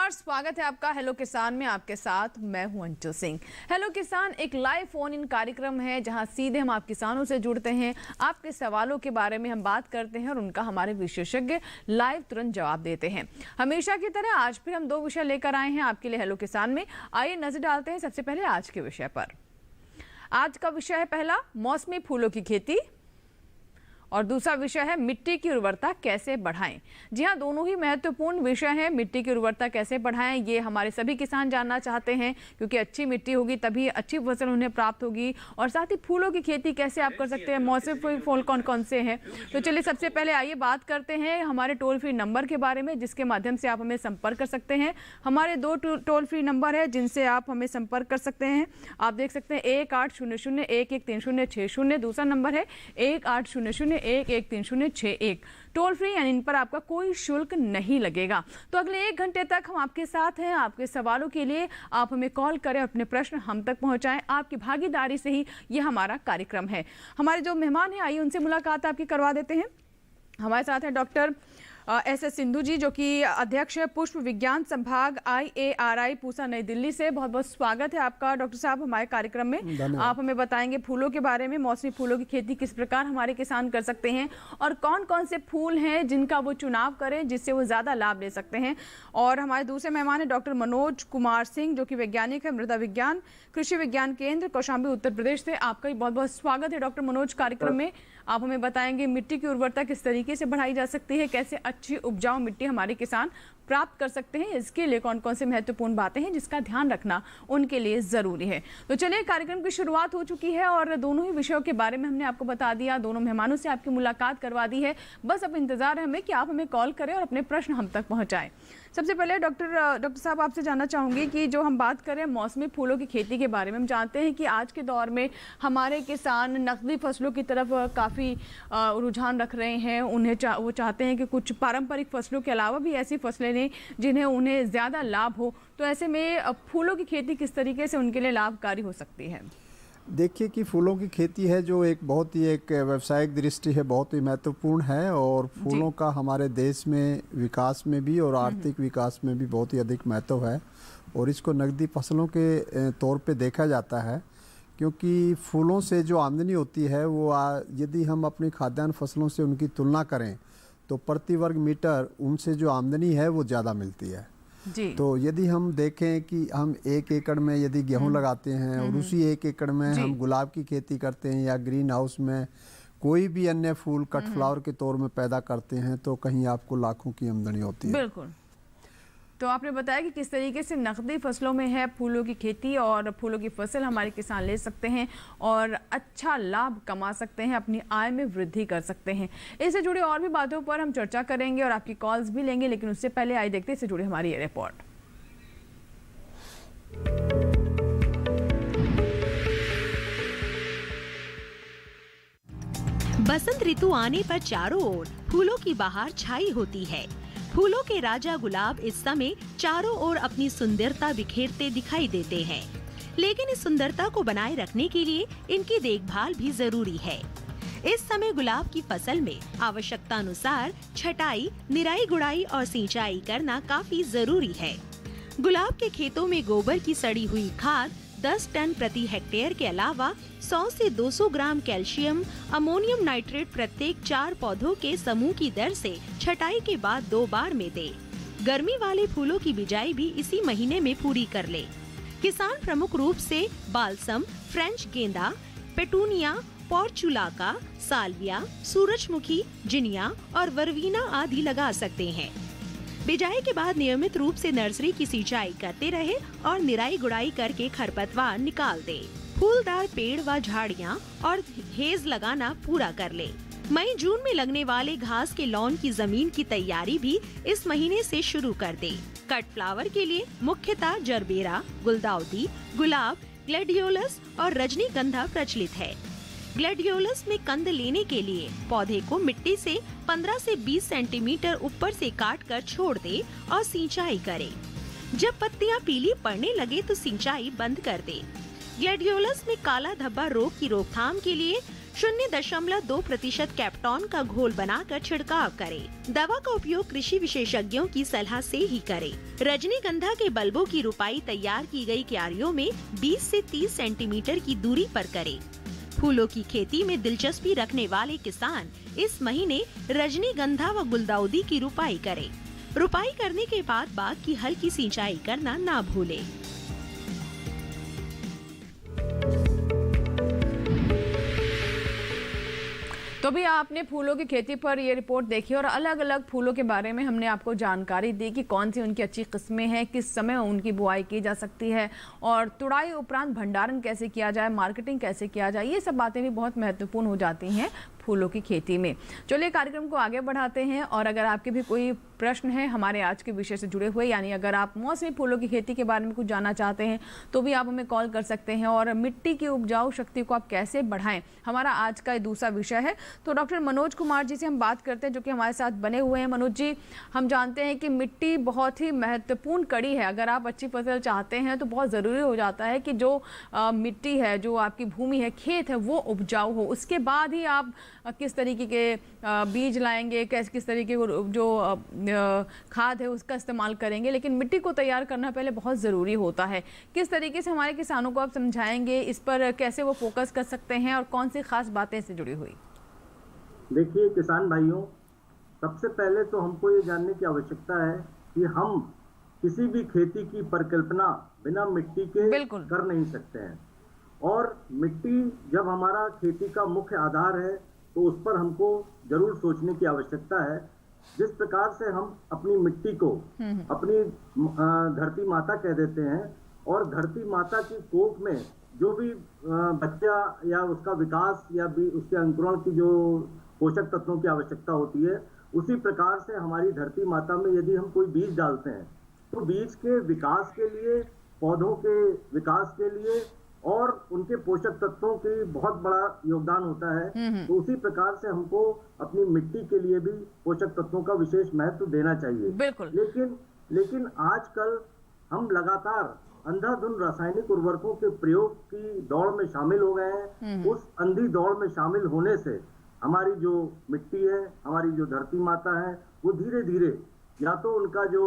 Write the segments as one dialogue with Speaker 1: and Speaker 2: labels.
Speaker 1: नमस्कार, स्वागत है आपका हेलो किसान में। आपके साथ मैं हूं अंचल सिंह। हेलो किसान एक लाइव फोन इन कार्यक्रम है जहां सीधे हम आप किसानों से जुड़ते हैं, आपके सवालों के बारे में हम बात करते हैं और उनका हमारे विशेषज्ञ लाइव तुरंत जवाब देते हैं। हमेशा की तरह आज फिर हम 2 विषय लेकर आए हैं आपके लिए हेलो किसान में। आइए नजर डालते हैं सबसे पहले आज के विषय पर। आज का विषय है पहला मौसमी फूलों की खेती और दूसरा विषय है मिट्टी की उर्वरता कैसे बढ़ाएं। जी हाँ, दोनों ही महत्वपूर्ण विषय हैं। मिट्टी की उर्वरता कैसे बढ़ाएं ये हमारे सभी किसान जानना चाहते हैं, क्योंकि अच्छी मिट्टी होगी तभी अच्छी फसल उन्हें प्राप्त होगी। और साथ ही फूलों की खेती कैसे आप कर सकते हैं, मौसमी फूल कौन कौन से हैं। तो चलिए सबसे पहले आइए बात करते हैं हमारे टोल फ्री नंबर के बारे में, जिसके माध्यम से आप हमें संपर्क कर सकते हैं। हमारे 2 टोल फ्री नंबर है जिनसे आप हमें संपर्क कर सकते हैं। आप देख सकते हैं 1800-113060। दूसरा नंबर है 1800-113061। टोल फ्री यानी इन पर आपका कोई शुल्क नहीं लगेगा। तो अगले 1 घंटे तक हम आपके साथ हैं। आपके सवालों के लिए आप हमें कॉल करें, अपने प्रश्न हम तक पहुंचाएं। आपकी भागीदारी से ही ये हमारा कार्यक्रम है। हमारे जो मेहमान हैं आइए उनसे मुलाकात आपकी करवा देते हैं। हमारे साथ हैं डॉक्टर एस सिंधु जी, जो कि अध्यक्ष है पुष्प विज्ञान संभाग IARI पूसा नई दिल्ली से। बहुत बहुत स्वागत है आपका डॉक्टर साहब हमारे कार्यक्रम में। आप हमें बताएंगे फूलों के बारे में, मौसमी फूलों की खेती किस प्रकार हमारे किसान कर सकते हैं और कौन कौन से फूल हैं जिनका वो चुनाव करें जिससे वो ज़्यादा लाभ ले सकते हैं। और हमारे दूसरे मेहमान है डॉक्टर मनोज कुमार सिंह, जो कि वैज्ञानिक है मृदा विज्ञान कृषि विज्ञान केंद्र कौशाम्बी उत्तर प्रदेश से। आपका भी बहुत बहुत स्वागत है डॉक्टर मनोज कार्यक्रम में। आप हमें बताएंगे मिट्टी की उर्वरता किस तरीके से बढ़ाई जा सकती है, कैसे अच्छी उपजाऊ मिट्टी हमारे किसान प्राप्त कर सकते हैं, इसके लिए कौन कौन से महत्वपूर्ण बातें हैं जिसका ध्यान रखना उनके लिए ज़रूरी है। तो चलिए कार्यक्रम की शुरुआत हो चुकी है और दोनों ही विषयों के बारे में हमने आपको बता दिया, दोनों मेहमानों से आपकी मुलाकात करवा दी है। बस अब इंतज़ार है हमें कि आप हमें कॉल करें और अपने प्रश्न हम तक पहुँचाएँ। सबसे पहले डॉक्टर साहब आपसे जानना चाहूँगी कि जो हम बात करें मौसमी फूलों की खेती के बारे में, हम जानते हैं कि आज के दौर में हमारे किसान नकदी फसलों की तरफ काफ़ी रुझान रख रहे हैं। वो चाहते हैं कि कुछ पारंपरिक फसलों के अलावा भी ऐसी फसलें लें जिन्हें उन्हें ज़्यादा लाभ हो। तो ऐसे में फूलों की खेती किस तरीके से उनके लिए लाभकारी हो सकती है?
Speaker 2: देखिए कि फूलों की खेती है जो एक बहुत ही एक व्यावसायिक दृष्टि है, बहुत ही महत्वपूर्ण है। और फूलों का हमारे देश में विकास में भी और आर्थिक विकास में भी बहुत ही अधिक महत्व है। और इसको नकदी फसलों के तौर पे देखा जाता है, क्योंकि फूलों से जो आमदनी होती है वो यदि हम अपनी खाद्यान्न फसलों से उनकी तुलना करें तो प्रति वर्ग मीटर उनसे जो आमदनी है वो ज़्यादा मिलती है जी। तो यदि हम देखें कि हम 1 एकड़ में यदि गेहूं लगाते हैं और उसी 1 एकड़ में हम गुलाब की खेती करते हैं या ग्रीन हाउस में कोई भी अन्य फूल कट फ्लावर के तौर में पैदा करते हैं तो कहीं आपको लाखों की आमदनी होती है।
Speaker 1: बिल्कुल। तो आपने बताया कि किस तरीके से नकदी फसलों में है फूलों की खेती और फूलों की फसल हमारे किसान ले सकते हैं और अच्छा लाभ कमा सकते हैं, अपनी आय में वृद्धि कर सकते हैं। इससे जुड़ी और भी बातों पर हम चर्चा करेंगे और आपकी कॉल्स भी लेंगे, लेकिन उससे पहले आइए देखते हैं इससे जुड़ी हमारी ये रिपोर्ट।
Speaker 3: बसंत ऋतु आने पर चारों ओर फूलों की बहार छाई होती है। फूलों के राजा गुलाब इस समय चारों ओर अपनी सुंदरता बिखेरते दिखाई देते हैं, लेकिन इस सुंदरता को बनाए रखने के लिए इनकी देखभाल भी जरूरी है। इस समय गुलाब की फसल में आवश्यकता अनुसार छटाई, निराई गुड़ाई और सिंचाई करना काफी जरूरी है। गुलाब के खेतों में गोबर की सड़ी हुई खाद 10 टन प्रति हेक्टेयर के अलावा 100 से 200 ग्राम कैल्शियम, अमोनियम नाइट्रेट प्रत्येक 4 पौधों के समूह की दर से छटाई के बाद 2 बार में दे। गर्मी वाले फूलों की बिजाई भी इसी महीने में पूरी कर ले। किसान प्रमुख रूप से बालसम, फ्रेंच गेंदा, पेटूनिया, पोर्चुलाका, साल्विया, सूरजमुखी, जिनिया और वर्वीना आदि लगा सकते हैं। बिजाई के बाद नियमित रूप से नर्सरी की सिंचाई करते रहे और निराई गुड़ाई करके खरपतवार निकाल दे। फूलदार पेड़ व झाड़ियाँ और हेज लगाना पूरा कर ले। मई जून में लगने वाले घास के लॉन की जमीन की तैयारी भी इस महीने से शुरू कर दे। कट फ्लावर के लिए मुख्यतः जरबेरा, गुलदाउदी, गुलाब, ग्लैडियोलस और रजनीगंधा प्रचलित है। ग्लैडियोलस में कंद लेने के लिए पौधे को मिट्टी से 15 से 20 सेंटीमीटर ऊपर से काटकर छोड़ दे और सिंचाई करे। जब पत्तियां पीली पड़ने लगे तो सिंचाई बंद कर दे। ग्लैडियोलस में काला धब्बा रोग की रोकथाम के लिए 0.2% कैप्टॉन का घोल बनाकर छिड़काव करें। दवा का उपयोग कृषि विशेषज्ञों की सलाह से ही करें। रजनीगंधा के बल्बों की रुपाई तैयार की गई क्यारियों में 20 से 30 सेंटीमीटर की दूरी पर करें। फूलों की खेती में दिलचस्पी रखने वाले किसान इस महीने रजनीगंधा व गुलदाउदी की रुपाई करें। रुपाई करने के बाद बाग की हल्की सिंचाई करना ना भूलें।
Speaker 1: तो भी आपने फूलों की खेती पर ये रिपोर्ट देखी और अलग अलग फूलों के बारे में हमने आपको जानकारी दी कि कौन सी उनकी अच्छी किस्में हैं, किस समय उनकी बुआई की जा सकती है और तुड़ाई उपरांत भंडारण कैसे किया जाए, मार्केटिंग कैसे किया जाए, ये सब बातें भी बहुत महत्वपूर्ण हो जाती हैं फूलों की खेती में। चलिए कार्यक्रम को आगे बढ़ाते हैं और अगर आपके भी कोई प्रश्न है हमारे आज के विषय से जुड़े हुए, यानी अगर आप मौसमी फूलों की खेती के बारे में कुछ जानना चाहते हैं तो भी आप हमें कॉल कर सकते हैं। और मिट्टी की उपजाऊ शक्ति को आप कैसे बढ़ाएं, हमारा आज का दूसरा विषय है। तो डॉक्टर मनोज कुमार जी से हम बात करते हैं जो कि हमारे साथ बने हुए हैं। मनोज जी, हम जानते हैं कि मिट्टी बहुत ही महत्वपूर्ण कड़ी है। अगर आप अच्छी फसल चाहते हैं तो बहुत ज़रूरी हो जाता है कि जो मिट्टी है, जो आपकी भूमि है, खेत है, वो उपजाऊ हो। उसके बाद ही आप किस तरीके के बीज लाएंगे, किस तरीके के जो खाद है उसका इस्तेमाल करेंगे, लेकिन मिट्टी को तैयार करना पहले बहुत ज़रूरी होता है। किस तरीके से हमारे किसानों को आप समझाएंगे, इस पर कैसे वो फोकस कर सकते हैं और कौन सी खास बातें इससे जुड़ी हुई?
Speaker 4: देखिए किसान भाइयों, सबसे पहले तो हमको ये जानने की आवश्यकता है कि हम किसी भी खेती की परिकल्पना बिना मिट्टी के कर नहीं सकते हैं। और मिट्टी जब हमारा खेती का मुख्य आधार है तो उस पर हमको जरूर सोचने की आवश्यकता है। जिस प्रकार से हम अपनी मिट्टी को अपनी धरती माता कह देते हैं और धरती माता की कोख में जो भी बच्चा या उसका विकास या भी उसके अंकुरण की जो पोषक तत्वों की आवश्यकता होती है, उसी प्रकार से हमारी धरती माता में यदि हम कोई बीज डालते हैं तो बीज के विकास के लिए, पौधों के विकास के लिए और उनके पोषक तत्वों की बहुत बड़ा योगदान होता है। तो उसी प्रकार से हमको अपनी मिट्टी के लिए भी पोषक तत्वों का विशेष महत्व देना चाहिए।
Speaker 1: बिल्कुल।
Speaker 4: लेकिन आजकल हम लगातार अंधाधुन रासायनिक उर्वरकों के प्रयोग की दौड़ में शामिल हो गए हैं। उस अंधी दौड़ में शामिल होने से हमारी जो मिट्टी है, हमारी जो धरती माता है, वो धीरे धीरे या तो उनका जो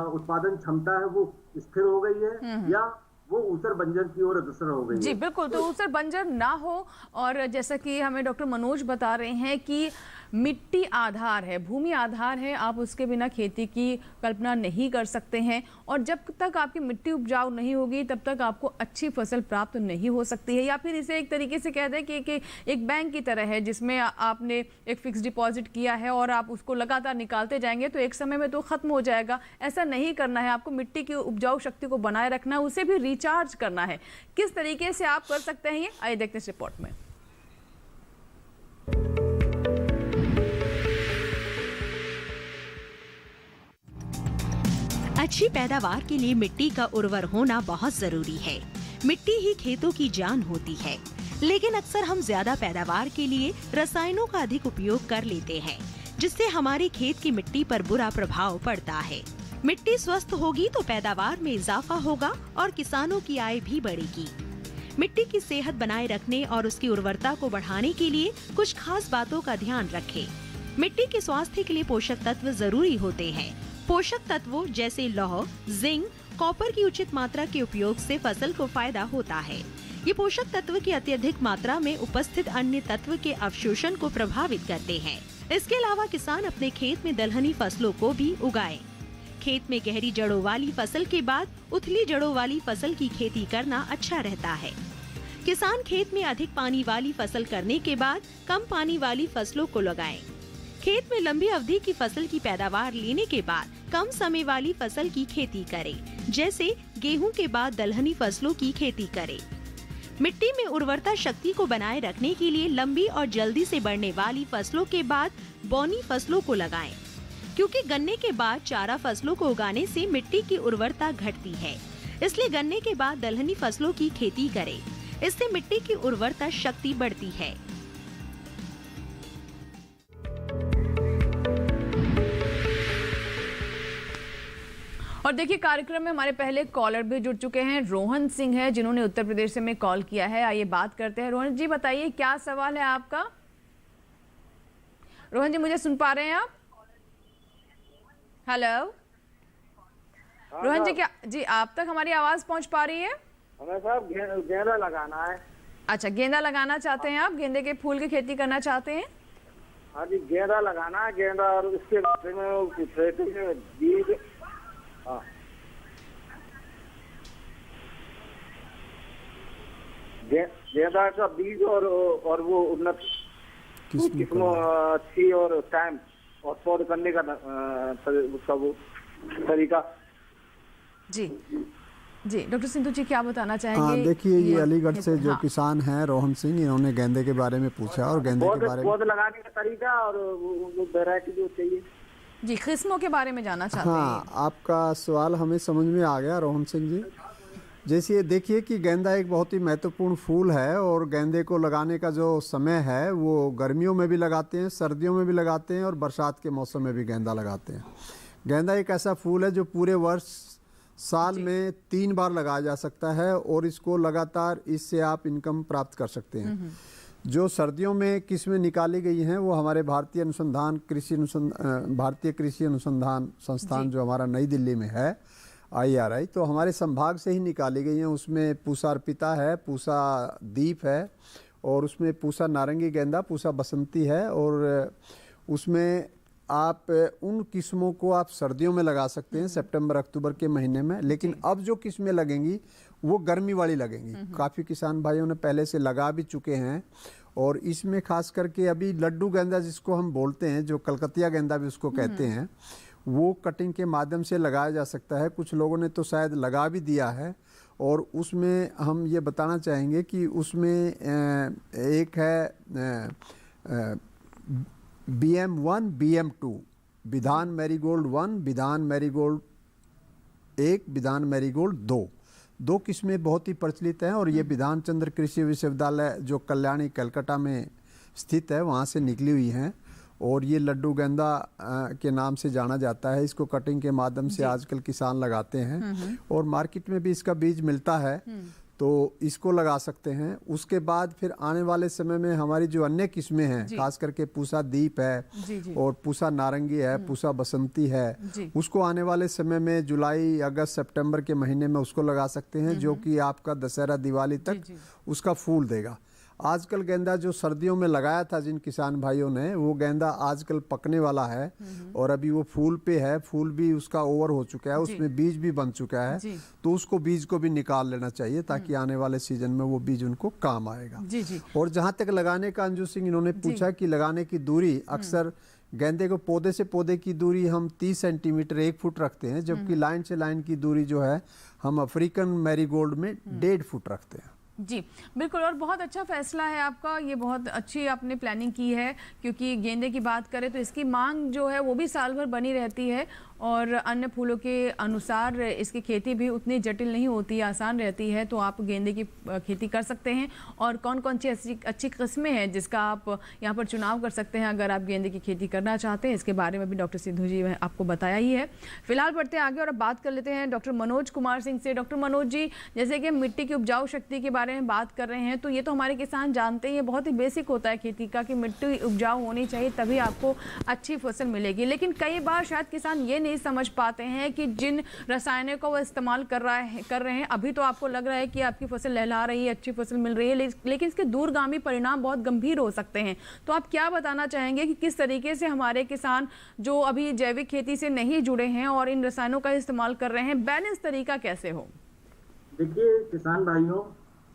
Speaker 4: उत्पादन क्षमता है वो स्थिर हो गई है या वो ऊसर बंजर की ओर अग्रसर हो गई है।
Speaker 1: जी बिल्कुल, तो ऊसर बंजर ना हो। और जैसा कि हमें डॉक्टर मनोज बता रहे हैं कि मिट्टी आधार है, भूमि आधार है, आप उसके बिना खेती की कल्पना नहीं कर सकते हैं। और जब तक आपकी मिट्टी उपजाऊ नहीं होगी तब तक आपको अच्छी फसल प्राप्त नहीं हो सकती है। या फिर इसे एक तरीके से कह दें कि एक बैंक की तरह है जिसमें आपने एक फिक्स डिपॉजिट किया है और आप उसको लगातार निकालते जाएंगे तो एक समय में तो खत्म हो जाएगा। ऐसा नहीं करना है, आपको मिट्टी की उपजाऊ शक्ति को बनाए रखना है, उसे भी रिचार्ज करना है। किस तरीके से आप कर सकते हैं ये आइए देखते हैं इस रिपोर्ट में।
Speaker 3: अच्छी पैदावार के लिए मिट्टी का उर्वर होना बहुत जरूरी है। मिट्टी ही खेतों की जान होती है, लेकिन अक्सर हम ज्यादा पैदावार के लिए रसायनों का अधिक उपयोग कर लेते हैं, जिससे हमारे खेत की मिट्टी पर बुरा प्रभाव पड़ता है। मिट्टी स्वस्थ होगी तो पैदावार में इजाफा होगा और किसानों की आय भी बढ़ेगी। मिट्टी की सेहत बनाए रखने और उसकी उर्वरता को बढ़ाने के लिए कुछ खास बातों का ध्यान रखें। मिट्टी के स्वास्थ्य के लिए पोषक तत्व जरूरी होते हैं। पोषक तत्वों जैसे लौह, जिंक, कॉपर की उचित मात्रा के उपयोग से फसल को फायदा होता है। ये पोषक तत्व की अत्यधिक मात्रा में उपस्थित अन्य तत्व के अवशोषण को प्रभावित करते हैं। इसके अलावा किसान अपने खेत में दलहनी फसलों को भी उगाएं। खेत में गहरी जड़ों वाली फसल के बाद उथली जड़ों वाली फसल की खेती करना अच्छा रहता है। किसान खेत में अधिक पानी वाली फसल करने के बाद कम पानी वाली फसलों को लगाएं। खेत में लंबी अवधि की फसल की पैदावार लेने के बाद कम समय वाली फसल की खेती करें, जैसे गेहूं के बाद दलहनी फसलों की खेती करें। मिट्टी में उर्वरता शक्ति को बनाए रखने के लिए लंबी और जल्दी से बढ़ने वाली फसलों के बाद बौनी फसलों को लगाएं, क्योंकि गन्ने के बाद चारा फसलों को उगाने से मिट्टी की उर्वरता घटती है। इसलिए गन्ने के बाद दलहनी फसलों की खेती करें, इससे मिट्टी की उर्वरता शक्ति बढ़ती है।
Speaker 1: और देखिए कार्यक्रम में हमारे पहले कॉलर भी जुड़ चुके हैं, रोहन सिंह है जिन्होंने उत्तर प्रदेश से में कॉल किया है। आइए बात करते हैं। रोहन जी बताइए क्या सवाल है आपका। रोहन जी मुझे सुन पा रहे हैं आप? हेलो रोहन जी, क्या जी आप तक हमारी आवाज पहुंच पा रही है?
Speaker 5: हमें साहब गेंदा लगाना है। अच्छा,
Speaker 1: गेंदा लगाना चाहते हैं आप? गेंदे के फूल की खेती करना चाहते हैं?
Speaker 5: हाँ जी, गेंदा लगाना है। गेंदा और उसके बारे में पूछ रहे थे बीज। हाँ, गेंदा का बीज और वो उन्नत किस्म अच्छी और टाइम और पौध करने का उसका वो तरीका।
Speaker 1: जी जी डॉक्टर सिंधु जी क्या बताना चाहेंगे?
Speaker 2: देखिए ये अलीगढ़ से जो किसान हैं रोहन सिंह, इन्होंने गेंदे के बारे में पूछा और गेंदे के बारे में
Speaker 5: पौध लगाने का तरीका और वैरायटी जो चाहिए
Speaker 1: जी, किस्मों के बारे में जानना चाहते हैं।
Speaker 2: हाँ, आपका सवाल हमें समझ में आ गया रोहन सिंह जी। जैसे देखिए कि गेंदा एक बहुत ही महत्वपूर्ण फूल है और गेंदे को लगाने का जो समय है वो गर्मियों में भी लगाते हैं, सर्दियों में भी लगाते हैं और बरसात के मौसम में भी गेंदा लगाते हैं। गेंदा एक ऐसा फूल है जो पूरे वर्ष साल में 3 बार लगाया जा सकता है और इसको लगातार इससे आप इनकम प्राप्त कर सकते हैं। जो सर्दियों में किस्में निकाली गई हैं वो हमारे भारतीय कृषि अनुसंधान संस्थान जो हमारा नई दिल्ली में है IRI, तो हमारे संभाग से ही निकाली गई हैं। उसमें पूसा अर्पिता है, पूसा दीप है और उसमें पूसा नारंगी गेंदा, पूसा बसंती है और उसमें आप उन किस्मों को आप सर्दियों में लगा सकते हैं सितंबर अक्टूबर के महीने में। लेकिन अब जो किस्में लगेंगी वो गर्मी वाली लगेंगी। काफ़ी किसान भाइयों ने पहले से लगा भी चुके हैं और इसमें खास करके अभी लड्डू गेंदा जिसको हम बोलते हैं, जो कलकतिया गेंदा भी उसको कहते हैं, वो कटिंग के माध्यम से लगाया जा सकता है। कुछ लोगों ने तो शायद लगा भी दिया है और उसमें हम ये बताना चाहेंगे कि उसमें एक है BM1 BM2, विधान मैरीगोल्ड 1, विधान मैरीगोल्ड 1, विधान मैरीगोल्ड 2 किस्में बहुत ही प्रचलित हैं और ये विधान चंद्र कृषि विश्वविद्यालय जो कल्याणी कलकत्ता में स्थित है वहाँ से निकली हुई हैं और ये लड्डू गेंदा के नाम से जाना जाता है। इसको कटिंग के माध्यम से आजकल किसान लगाते हैं और मार्केट में भी इसका बीज मिलता है, तो इसको लगा सकते हैं। उसके बाद फिर आने वाले समय में हमारी जो अन्य किस्में हैं, खास करके पूसा दीप है और पूसा नारंगी है, पूसा बसंती है, उसको आने वाले समय में जुलाई अगस्त सितंबर के महीने में उसको लगा सकते हैं, जो कि आपका दशहरा दिवाली तक उसका फूल देगा। आजकल गेंदा जो सर्दियों में लगाया था जिन किसान भाइयों ने, वो गेंदा आजकल पकने वाला है और अभी वो फूल पे है, फूल भी उसका ओवर हो चुका है, उसमें बीज भी बन चुका है, तो उसको बीज को भी निकाल लेना चाहिए ताकि आने वाले सीजन में वो बीज उनको काम आएगा। और जहाँ तक लगाने का अंजू सिंह इन्होंने पूछा कि लगाने की दूरी, अक्सर गेंदे को पौधे से पौधे की दूरी हम 30 सेंटीमीटर 1 फुट रखते हैं, जबकि लाइन से लाइन की दूरी जो है हम अफ्रीकन मैरीगोल्ड में 1.5 फुट रखते हैं।
Speaker 1: जी बिल्कुल, और बहुत अच्छा फैसला है आपका, ये बहुत अच्छी आपने प्लानिंग की है, क्योंकि गेंदे की बात करें तो इसकी मांग जो है वो भी साल भर बनी रहती है और अन्य फूलों के अनुसार इसकी खेती भी उतनी जटिल नहीं होती, आसान रहती है। तो आप गेंदे की खेती कर सकते हैं और कौन कौन सी अच्छी किस्में हैं जिसका आप यहाँ पर चुनाव कर सकते हैं अगर आप गेंदे की खेती करना चाहते हैं, इसके बारे में भी डॉक्टर सिंधु जी आपको बताया ही है। फिलहाल बढ़ते आगे और अब बात कर लेते हैं डॉक्टर मनोज कुमार सिंह से। डॉक्टर मनोज जी, जैसे कि मिट्टी की उपजाऊ शक्ति के बारे में बात कर रहे हैं, तो ये तो हमारे किसान जानते हैं, ये बहुत ही बेसिक होता है खेती का कि मिट्टी उपजाऊ होनी चाहिए तभी आपको अच्छी फसल मिलेगी। लेकिन कई बार शायद किसान ये नहीं समझ पाते हैं कि जिन रसायनों का वो इस्तेमाल कर रहे हैं, अभी तो आपको लग रहा है कि आपकी फसल लहला रही है, अच्छी फसल मिल रही है, लेकिन इसके दूरगामी परिणाम बहुत गंभीर हो सकते हैं। तो आप क्या बताना चाहेंगे कि किस तरीके से हमारे किसान जो अभी जैविक खेती से नहीं जुड़े हैं और इन रसायनों का इस्तेमाल कर रहे हैं, बैलेंस तरीका कैसे हो?
Speaker 4: देखिए किसान भाइयों,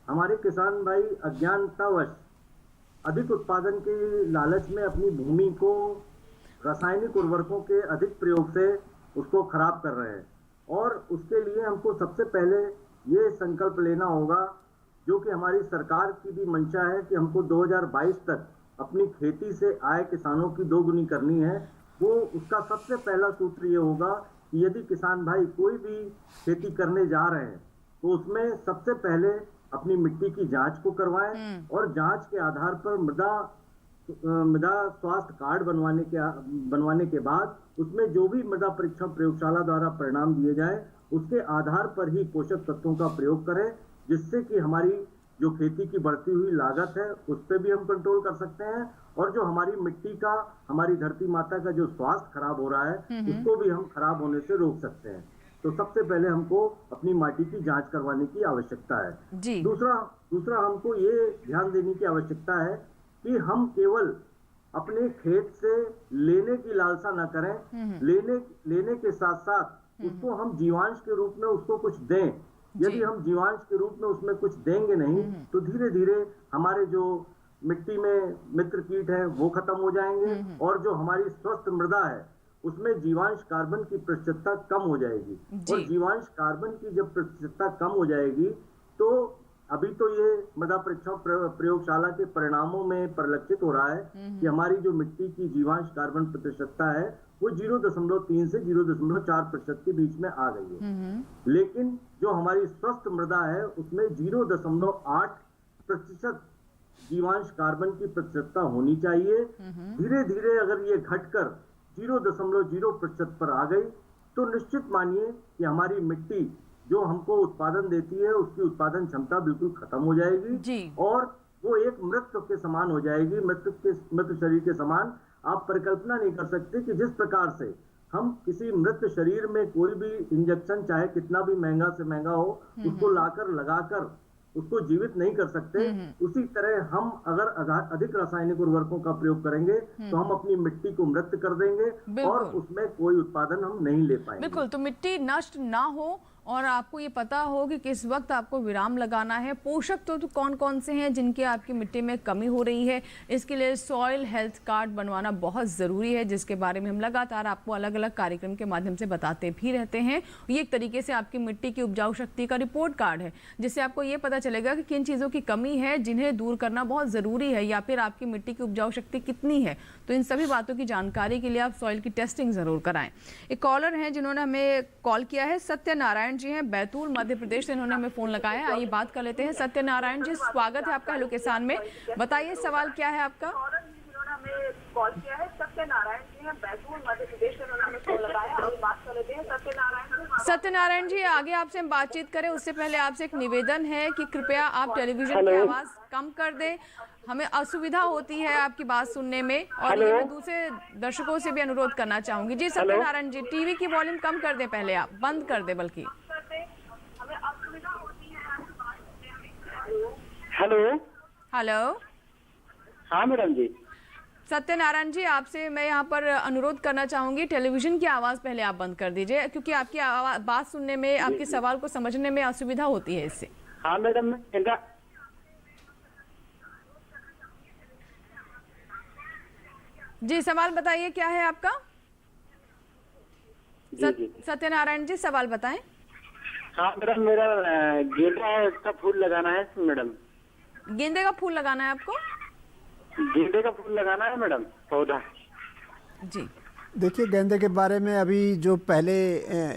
Speaker 4: हमारे किसान भाई अज्ञानतावश अधिक उत्पादन के लालच में अपनी भूमि को रासायनिक उर्वरकों के अधिक प्रयोग से उसको खराब कर रहे हैं और उसके लिए हमको सबसे पहले ये संकल्प लेना होगा, जो कि हमारी सरकार की भी मंशा है कि हमको 2022 तक अपनी खेती से आय किसानों की 2 गुनी करनी है। वो उसका सबसे पहला सूत्र ये होगा कि यदि किसान भाई कोई भी खेती करने जा रहे हैं तो उसमें सबसे पहले अपनी मिट्टी की जांच को करवाएं और जांच के आधार पर मृदा मृदा स्वास्थ्य कार्ड बनवाने के बाद उसमें जो भी मृदा परीक्षण प्रयोगशाला द्वारा परिणाम दिए जाए उसके आधार पर ही पोषक तत्वों का प्रयोग करें, जिससे कि हमारी जो खेती की बढ़ती हुई लागत है उस पर भी हम कंट्रोल कर सकते हैं और जो हमारी मिट्टी का, हमारी धरती माता का जो स्वास्थ्य खराब हो रहा है उसको भी हम खराब होने से रोक सकते हैं। तो सबसे पहले हमको अपनी माटी की जांच करवाने की आवश्यकता है जी। दूसरा हमको ये ध्यान देने की आवश्यकता है कि हम केवल अपने खेत से लेने की लालसा न करें, लेने के साथ साथ उसको हम जीवांश के रूप में उसको कुछ दें। यदि हम जीवांश के रूप में उसमें कुछ देंगे नहीं तो धीरे धीरे हमारे जो मिट्टी में मित्र कीट है वो खत्म हो जाएंगे और जो हमारी स्वस्थ मृदा है उसमें जीवांश कार्बन की प्रतिशतता कम हो जाएगी। और जीवांश कार्बन की जब प्रतिशतता कम हो जाएगी तो अभी तो ये मृदा परीक्षण प्रयोगशाला के परिणामों में परिलक्षित हो रहा है कि हमारी जो मिट्टी की जीवांश कार्बन प्रतिशतता है वो 0.3 से 0.4% के बीच में आ गई है। लेकिन जो हमारी स्वस्थ मृदा है उसमें 0.8% जीवांश कार्बन की प्रतिशतता होनी चाहिए। धीरे धीरे अगर ये घटकर 0.0% पर आ गई तो निश्चित मानिए कि हमारी मिट्टी जो हमको उत्पादन देती है उसकी उत्पादन क्षमता बिल्कुल खत्म हो जाएगी और वो एक मृत के समान हो जाएगी, मृत शरीर के समान। आप परिकल्पना नहीं कर सकते कि जिस प्रकार से हम किसी मृत शरीर में कोई भी इंजेक्शन चाहे कितना भी महंगा से महंगा हो उसको लगाकर उसको जीवित नहीं कर सकते, उसी तरह हम अगर अधिक रासायनिक उर्वरकों का प्रयोग करेंगे तो हम अपनी मिट्टी को मृत कर देंगे और उसमें कोई उत्पादन हम नहीं ले पाएंगे।
Speaker 1: बिल्कुल, तो मिट्टी नष्ट ना हो और आपको ये पता हो कि किस वक्त आपको विराम लगाना है। पोषक तत्व तो कौन कौन से हैं जिनकी आपकी मिट्टी में कमी हो रही है, इसके लिए सॉइल हेल्थ कार्ड बनवाना बहुत ज़रूरी है, जिसके बारे में हम लगातार आपको अलग अलग कार्यक्रम के माध्यम से बताते भी रहते हैं। ये एक तरीके से आपकी मिट्टी की उपजाऊ शक्ति का रिपोर्ट कार्ड है, जिससे आपको ये पता चलेगा कि किन चीज़ों की कमी है जिन्हें दूर करना बहुत ज़रूरी है, या फिर आपकी मिट्टी की उपजाऊ शक्ति कितनी है। तो इन सभी बातों की जानकारी के लिए आप सॉइल की टेस्टिंग ज़रूर कराएं। एक कॉलर हैं जिन्होंने हमें कॉल किया है, सत्यनारायण जी हैं, बैतूल मध्य प्रदेश से इन्होंने हमें फोन लगाया है। आइए बात कर लेते हैं। सत्यनारायण जी, स्वागत है आपका हेलो किसान में। बताइए सवाल क्या है आपका।
Speaker 6: कॉल किया है, सत्यनारायण जी हैं, बैतूल मध्य प्रदेश से इन्होंने हमें फोन लगाया। आइए बात कर लेते हैं।
Speaker 1: सत्यनारायण जी, आगे आपसे हम बातचीत करें उससे पहले आपसे एक निवेदन है कि कृपया आप टेलीविजन की आवाज कम कर दें, हमें असुविधा होती है आपकी बात सुनने में। और ये मैं दूसरे दर्शकों से भी अनुरोध करना चाहूंगी। जी सत्यनारायण जी, टीवी की वॉल्यूम कम कर दें, पहले आप बंद कर दें बल्कि।
Speaker 7: Hello
Speaker 1: hello.
Speaker 7: हाँ मैडम जी।
Speaker 1: सत्यनारायण जी, आपसे मैं यहाँ पर अनुरोध करना चाहूंगी, टेलीविजन की आवाज़ पहले आप बंद कर दीजिए, क्योंकि आपकी बात सुनने में, आपके सवाल को समझने में असुविधा होती है इससे।
Speaker 7: हाँ मैडम,
Speaker 1: जी सवाल बताइए, क्या है आपका। सत्यनारायण जी सवाल बताएं।
Speaker 7: हाँ मैडम, मेरा गेंदा का फूल लगाना है मैडम।
Speaker 1: गेंदे का फूल लगाना है आपको?
Speaker 7: गेंदे का फूल लगाना है मैडम, पौधा।
Speaker 1: जी
Speaker 2: देखिए, गेंदे के बारे में अभी जो पहले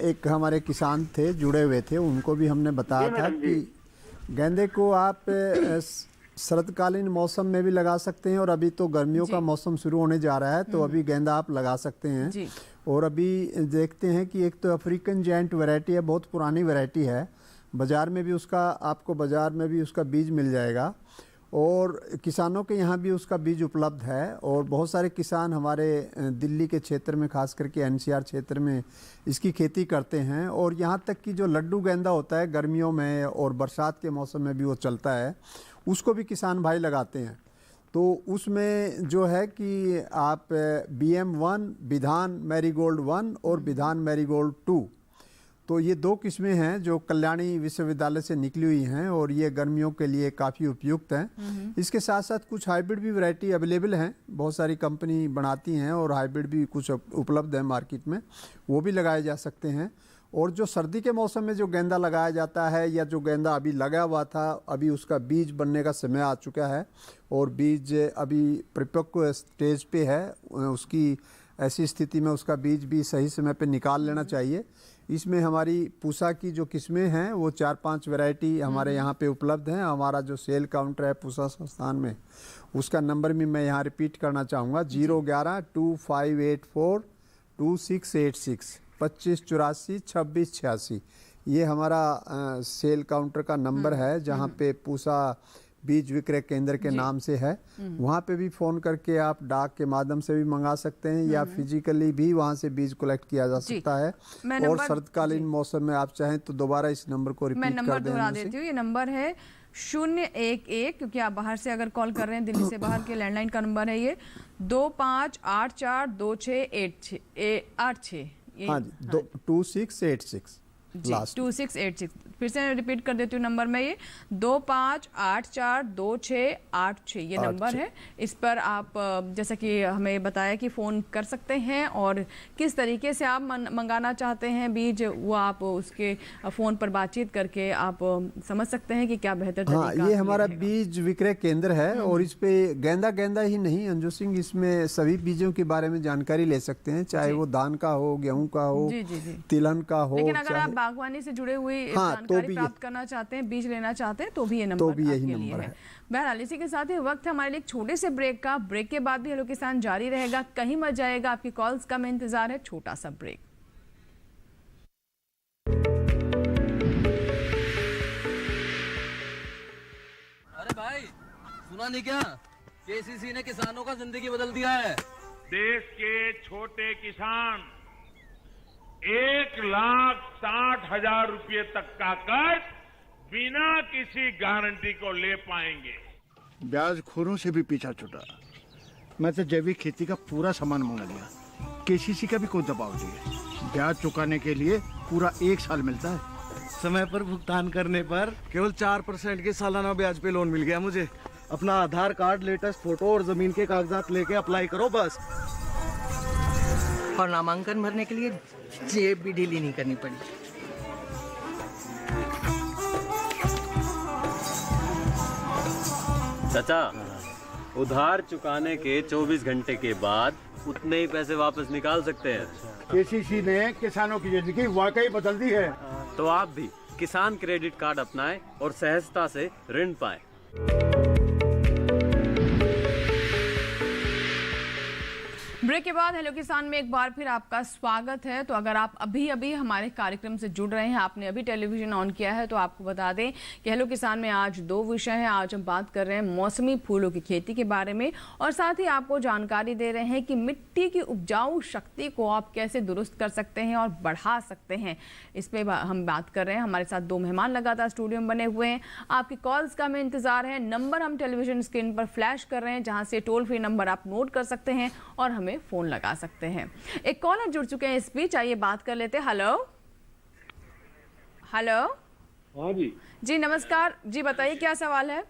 Speaker 2: एक हमारे किसान थे जुड़े हुए थे, उनको भी हमने बताया था कि गेंदे को आप शरदकालीन मौसम में भी लगा सकते हैं और अभी तो गर्मियों का मौसम शुरू होने जा रहा है तो अभी गेंदा आप लगा सकते हैं। और अभी देखते हैं कि एक तो अफ्रीकन जायंट वैरायटी है, बहुत पुरानी वैरायटी है, बाज़ार में भी उसका, आपको बाज़ार में भी उसका बीज मिल जाएगा और किसानों के यहाँ भी उसका बीज उपलब्ध है। और बहुत सारे किसान हमारे दिल्ली के क्षेत्र में, खास करके एनसीआर क्षेत्र में इसकी खेती करते हैं। और यहाँ तक कि जो लड्डू गेंदा होता है गर्मियों में और बरसात के मौसम में भी वो चलता है, उसको भी किसान भाई लगाते हैं। तो उसमें जो है कि आप BM1, विधान मैरीगोल्ड 1 और विधान मैरीगोल्ड 2, तो ये 2 किस्में हैं जो कल्याणी विश्वविद्यालय से निकली हुई हैं और ये गर्मियों के लिए काफ़ी उपयुक्त हैं। इसके साथ साथ कुछ हाइब्रिड भी वैरायटी अवेलेबल हैं, बहुत सारी कंपनी बनाती हैं और हाइब्रिड भी कुछ उपलब्ध है मार्केट में, वो भी लगाए जा सकते हैं। और जो सर्दी के मौसम में जो गेंदा लगाया जाता है या जो गेंदा अभी लगा हुआ था, अभी उसका बीज बनने का समय आ चुका है और बीज अभी परिपक्व स्टेज पे है, उसकी ऐसी स्थिति में उसका बीज भी सही समय पे निकाल लेना चाहिए। इसमें हमारी पूसा की जो किस्में हैं वो 4-5 वैरायटी हमारे यहाँ पे उपलब्ध हैं। हमारा जो सेल काउंटर है पूसा संस्थान में, उसका नंबर भी मैं यहाँ रिपीट करना चाहूँगा, 011-2584-2686 2584-2686। ये हमारा सेल काउंटर का नंबर है, जहाँ पे पूसा बीज विक्रय केंद्र के नाम से है। वहाँ पे भी फ़ोन करके आप डाक के माध्यम से भी मंगा सकते हैं या फिजिकली भी वहाँ से बीज कलेक्ट किया जा सकता है। और शरतकालीन मौसम में आप चाहें तो दोबारा इस नंबर को रिपीट कर दें।
Speaker 1: मैं नंबर दोहरा देती हूँ, ये नंबर है 011, क्योंकि आप बाहर से अगर कॉल कर रहे हैं, दिल्ली से बाहर के लैंडलाइन का नंबर है ये 25842686।
Speaker 2: हाँ जी, 2686
Speaker 1: जी 2686। फिर से रिपीट कर देती हूँ नंबर में, ये 25842686 ये नंबर है। इस पर आप जैसा कि हमें बताया कि फ़ोन कर सकते हैं और किस तरीके से आप मंगाना चाहते हैं बीज, वो आप उसके फ़ोन पर बातचीत करके आप समझ सकते हैं कि क्या बेहतर तरीका।
Speaker 2: हाँ, ये हमारा बीज विक्रय केंद्र है और इस पे गेंदा ही नहीं अंजू सिंह, इसमें सभी बीजों के बारे में जानकारी ले सकते हैं, चाहे वो धान का हो, गेहूँ का हो, तिलहन का हो।
Speaker 1: लेकिन अगर आप बागवानी से जुड़े हुए जानकारी प्राप्त करना चाहते हैं, बीज लेना चाहते हैं, तो भी ये नंबर आपके लिए है। बहरहाल इसी के साथ ही वक्त है हमारे लिए एक छोटे से ब्रेक का। ब्रेक के बाद भी हेलो किसान जारी रहेगा, कहीं मत जाएगा, आपकी कॉल्स का में इंतजार है। छोटा सा ब्रेक।
Speaker 8: अरे भाई सुना नहीं क्या, केसीसी ने किसानों का जिंदगी बदल दिया है।
Speaker 9: देश के छोटे किसान 1,60,000 रुपये तक का कर्ज बिना किसी गारंटी को ले पाएंगे।
Speaker 10: ब्याज खोरों से भी पीछा छूटा। मैं तो जैविक खेती का पूरा सामान मंगा लिया, केसीसी का भी कोई दबाव नहीं है। ब्याज चुकाने के लिए पूरा 1 साल मिलता है।
Speaker 8: समय पर भुगतान करने पर केवल 4% के सालाना ब्याज पे लोन मिल गया मुझे। अपना आधार कार्ड, लेटेस्ट फोटो और जमीन के कागजात लेके अप्लाई करो बस।
Speaker 11: और नामांकन भरने के लिए जेब भी ढीली नहीं करनी पड़ी।
Speaker 12: चाचा, उधार चुकाने के 24 घंटे के बाद उतने ही पैसे वापस निकाल सकते हैं।
Speaker 10: केसीसी ने किसानों की जिंदगी वाकई बदल दी है।
Speaker 12: तो आप भी किसान क्रेडिट कार्ड अपनाएं और सहजता से ऋण पाएं।
Speaker 1: ब्रेक के बाद हेलो किसान में एक बार फिर आपका स्वागत है। तो अगर आप अभी हमारे कार्यक्रम से जुड़ रहे हैं, आपने अभी टेलीविजन ऑन किया है, तो आपको बता दें कि हेलो किसान में आज 2 विषय हैं। आज हम बात कर रहे हैं मौसमी फूलों की खेती के बारे में और साथ ही आपको जानकारी दे रहे हैं कि मिट्टी की उपजाऊ शक्ति को आप कैसे दुरुस्त कर सकते हैं और बढ़ा सकते हैं। इस पर हम बात कर रहे हैं। हमारे साथ 2 मेहमान लगातार स्टूडियो में बने हुए हैं। आपकी कॉल्स का हमें इंतजार है। नंबर हम टेलीविजन स्क्रीन पर फ्लैश कर रहे हैं, जहाँ से टोल फ्री नंबर आप नोट कर सकते हैं और हमें फोन लगा सकते हैं। एक कॉलर जुड़ चुके हैं इस बीच, आइए बात कर लेते हैं। Hello hello.
Speaker 13: हाँ जी
Speaker 1: नमस्कार जी, बताइए क्या सवाल है।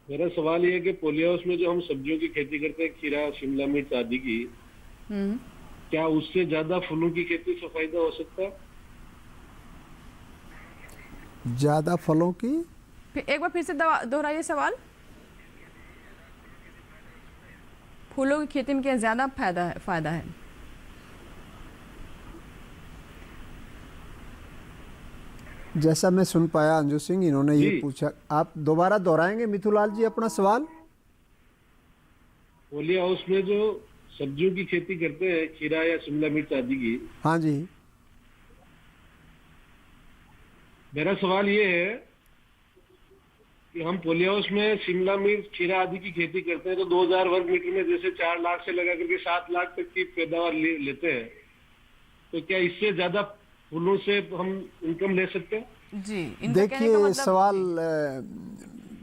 Speaker 13: मेरा सवाल ये है कि पोली हाउस में जो हम सब्जियों की खेती करते हैं, खीरा, शिमला मिर्च आदि की, क्या उससे ज्यादा फूलों की खेती से फायदा हो सकता है?
Speaker 2: ज्यादा फलों की,
Speaker 1: एक बार फिर से दोहराइए सवाल। फूलों की खेती में क्या ज्यादा फायदा है?
Speaker 2: जैसा मैं सुन पाया अंजू सिंह, इन्होंने ये पूछा। आप दोबारा दोहराएंगे मिथुलाल जी अपना सवाल?
Speaker 13: पोली हाउस में जो सब्जियों की खेती करते हैं, खीरा या शिमला मिर्च आदि की,
Speaker 2: हाँ जी,
Speaker 13: मेरा सवाल ये है कि हम पोली हाउस में शिमला मिर्च, खीरा आदि की खेती करते हैं, तो 2000 वर्ग मीटर में जैसे 4 लाख से लगा करके 7 लाख तक की पैदावार लेते हैं, तो क्या इससे ज्यादा फूलों से हम इनकम ले सकते हैं?
Speaker 1: जी,
Speaker 2: देखिए मतलब सवाल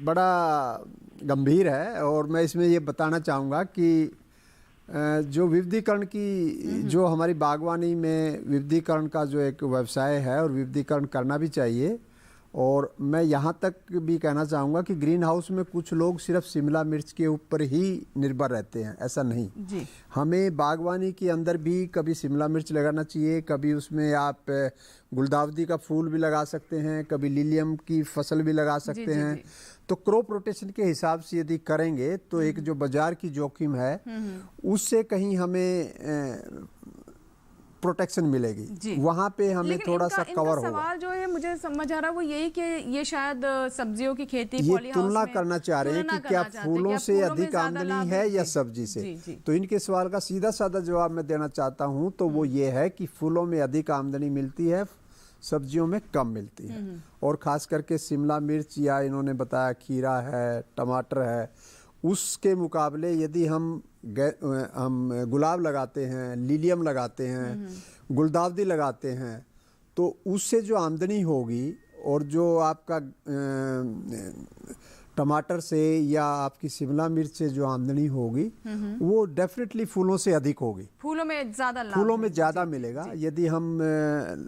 Speaker 2: बड़ा गंभीर है और मैं इसमें ये बताना चाहूँगा कि जो विविधीकरण की, जो हमारी बागवानी में विविधीकरण का जो एक व्यवसाय है और विविधीकरण करना भी चाहिए और मैं यहाँ तक भी कहना चाहूँगा कि ग्रीन हाउस में कुछ लोग सिर्फ शिमला मिर्च के ऊपर ही निर्भर रहते हैं, ऐसा नहीं
Speaker 1: जी।
Speaker 2: हमें बागवानी के अंदर भी कभी शिमला मिर्च लगाना चाहिए, कभी उसमें आप गुलदावदी का फूल भी लगा सकते हैं, कभी लिलियम की फसल भी लगा सकते हैं। तो क्रॉप रोटेशन के हिसाब से यदि करेंगे तो एक जो बाजार की जोखिम है उससे कहीं हमें प्रोटेक्शन मिलेगी, वहाँ पे हमें थोड़ा सा कवर होगा।
Speaker 1: सवाल जो है मुझे समझ आ रहा है वो यही कि ये शायद सब्जियों की खेती
Speaker 2: ये तुलना करना चाह रहे हैं कि क्या फूलों से अधिक आमदनी है या सब्जी से। तो इनके सवाल का सीधा साधा जवाब मैं देना चाहता हूँ, तो वो ये है कि फूलों में अधिक आमदनी मिलती है, सब्जियों में कम मिलती है। और खास करके शिमला मिर्च या इन्होंने बताया खीरा है, टमाटर है, उसके मुकाबले यदि हम गुलाब लगाते हैं, लिलियम लगाते हैं, गुलदावदी लगाते हैं, तो उससे जो आमदनी होगी और जो आपका टमाटर से या आपकी शिमला मिर्च से जो आमदनी होगी वो डेफिनेटली फूलों से अधिक होगी।
Speaker 1: फूलों में ज़्यादा
Speaker 2: मिलेगा। यदि हम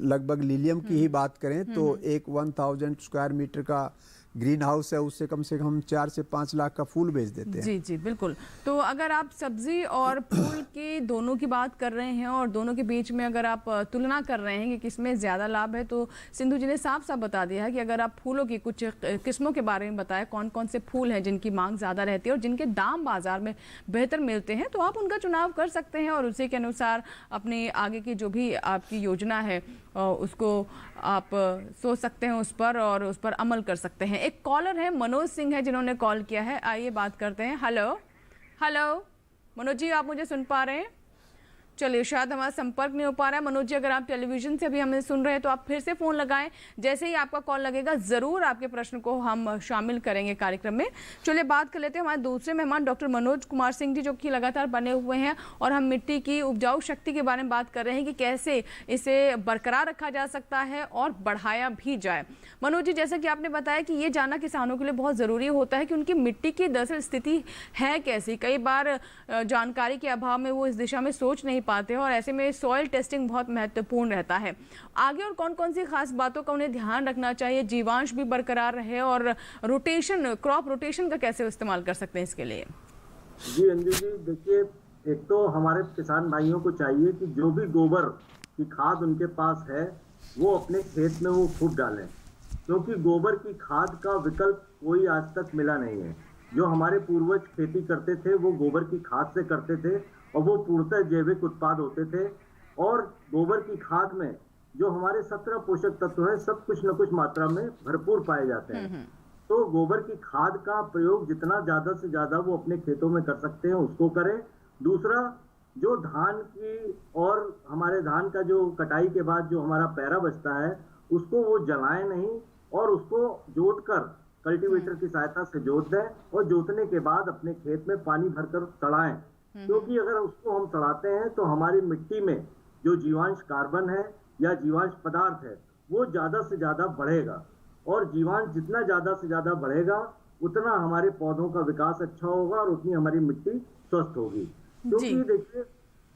Speaker 2: लगभग लिलियम की ही बात करें तो एक 1000 स्क्वायर मीटर का ग्रीन हाउस है, उससे कम से कम 4 से 5 लाख का फूल बेच देते हैं।
Speaker 1: जी जी बिल्कुल। तो अगर आप सब्जी और फूल के दोनों की बात कर रहे हैं और दोनों के बीच में अगर आप तुलना कर रहे हैं कि किसमें ज़्यादा लाभ है, तो सिंधु जी ने साफ साफ बता दिया है कि अगर आप फूलों की कुछ किस्मों के बारे में बताएं, कौन कौन से फूल हैं जिनकी मांग ज़्यादा रहती है और जिनके दाम बाज़ार में बेहतर मिलते हैं, तो आप उनका चुनाव कर सकते हैं और उसी के अनुसार अपने आगे की जो भी आपकी योजना है उसको आप सोच सकते हैं उस पर और उस पर अमल कर सकते हैं। एक कॉलर है मनोज सिंह है जिन्होंने कॉल किया है, आइए बात करते हैं। हेलो मनोज जी, आप मुझे सुन पा रहे हैं? चलिए शायद हमारा संपर्क नहीं हो पा रहा है। मनोज जी, अगर आप टेलीविजन से भी हमें सुन रहे हैं तो आप फिर से फ़ोन लगाएं, जैसे ही आपका कॉल लगेगा ज़रूर आपके प्रश्न को हम शामिल करेंगे कार्यक्रम में। चलिए बात कर लेते हैं हमारे दूसरे मेहमान डॉक्टर मनोज कुमार सिंह जी, जो कि लगातार बने हुए हैं और हम मिट्टी की उपजाऊ शक्ति के बारे में बात कर रहे हैं कि कैसे इसे बरकरार रखा जा सकता है और बढ़ाया भी जाए। मनोज जी, जैसा कि आपने बताया कि ये जानना किसानों के लिए बहुत ज़रूरी होता है कि उनकी मिट्टी की दरअसल स्थिति है कैसी। कई बार जानकारी के अभाव में वो इस दिशा में सोच नहीं पाते हैं और ऐसे में सॉइल टेस्टिंग बहुत महत्वपूर्ण रहता है। आगे और कौन कौन सी खास बातों का उन्हें ध्यान रखना चाहिए, जीवांश भी बरकरार रहे और रोटेशन, क्रॉप रोटेशन का कैसे इस्तेमाल कर सकते हैं इसके लिए?
Speaker 4: जी अंजू जी, देखिए एक तो हमारे किसान भाइयों को चाहिए कि जो भी गोबर की खाद उनके पास है वो अपने खेत में वो खूब डालें, क्योंकि गोबर की खाद का विकल्प कोई आज तक मिला नहीं है। जो हमारे पूर्वज खेती करते थे वो गोबर की खाद से करते थे और वो पूर्णतः जैविक उत्पाद होते थे और गोबर की खाद में जो हमारे 17 पोषक तत्व हैं सब कुछ न कुछ मात्रा में भरपूर पाए जाते हैं। तो गोबर की खाद का प्रयोग जितना ज्यादा से ज्यादा वो अपने खेतों में कर सकते हैं उसको करें। दूसरा, जो धान की और हमारे धान का जो कटाई के बाद जो हमारा पैरा बचता है उसको वो जलाएं नहीं और उसको जोत कर कल्टीवेटर की सहायता से जोत दें और जोतने के बाद अपने खेत में पानी भरकर सड़ाएं, क्योंकि अगर उसको हम सड़ाते हैं तो हमारी मिट्टी में जो जीवांश कार्बन है या जीवांश पदार्थ है वो ज्यादा से ज्यादा बढ़ेगा और जीवांश जितना ज्यादा से ज्यादा बढ़ेगा उतना हमारे पौधों का विकास अच्छा होगा और उतनी हमारी मिट्टी स्वस्थ होगी। क्योंकि देखिए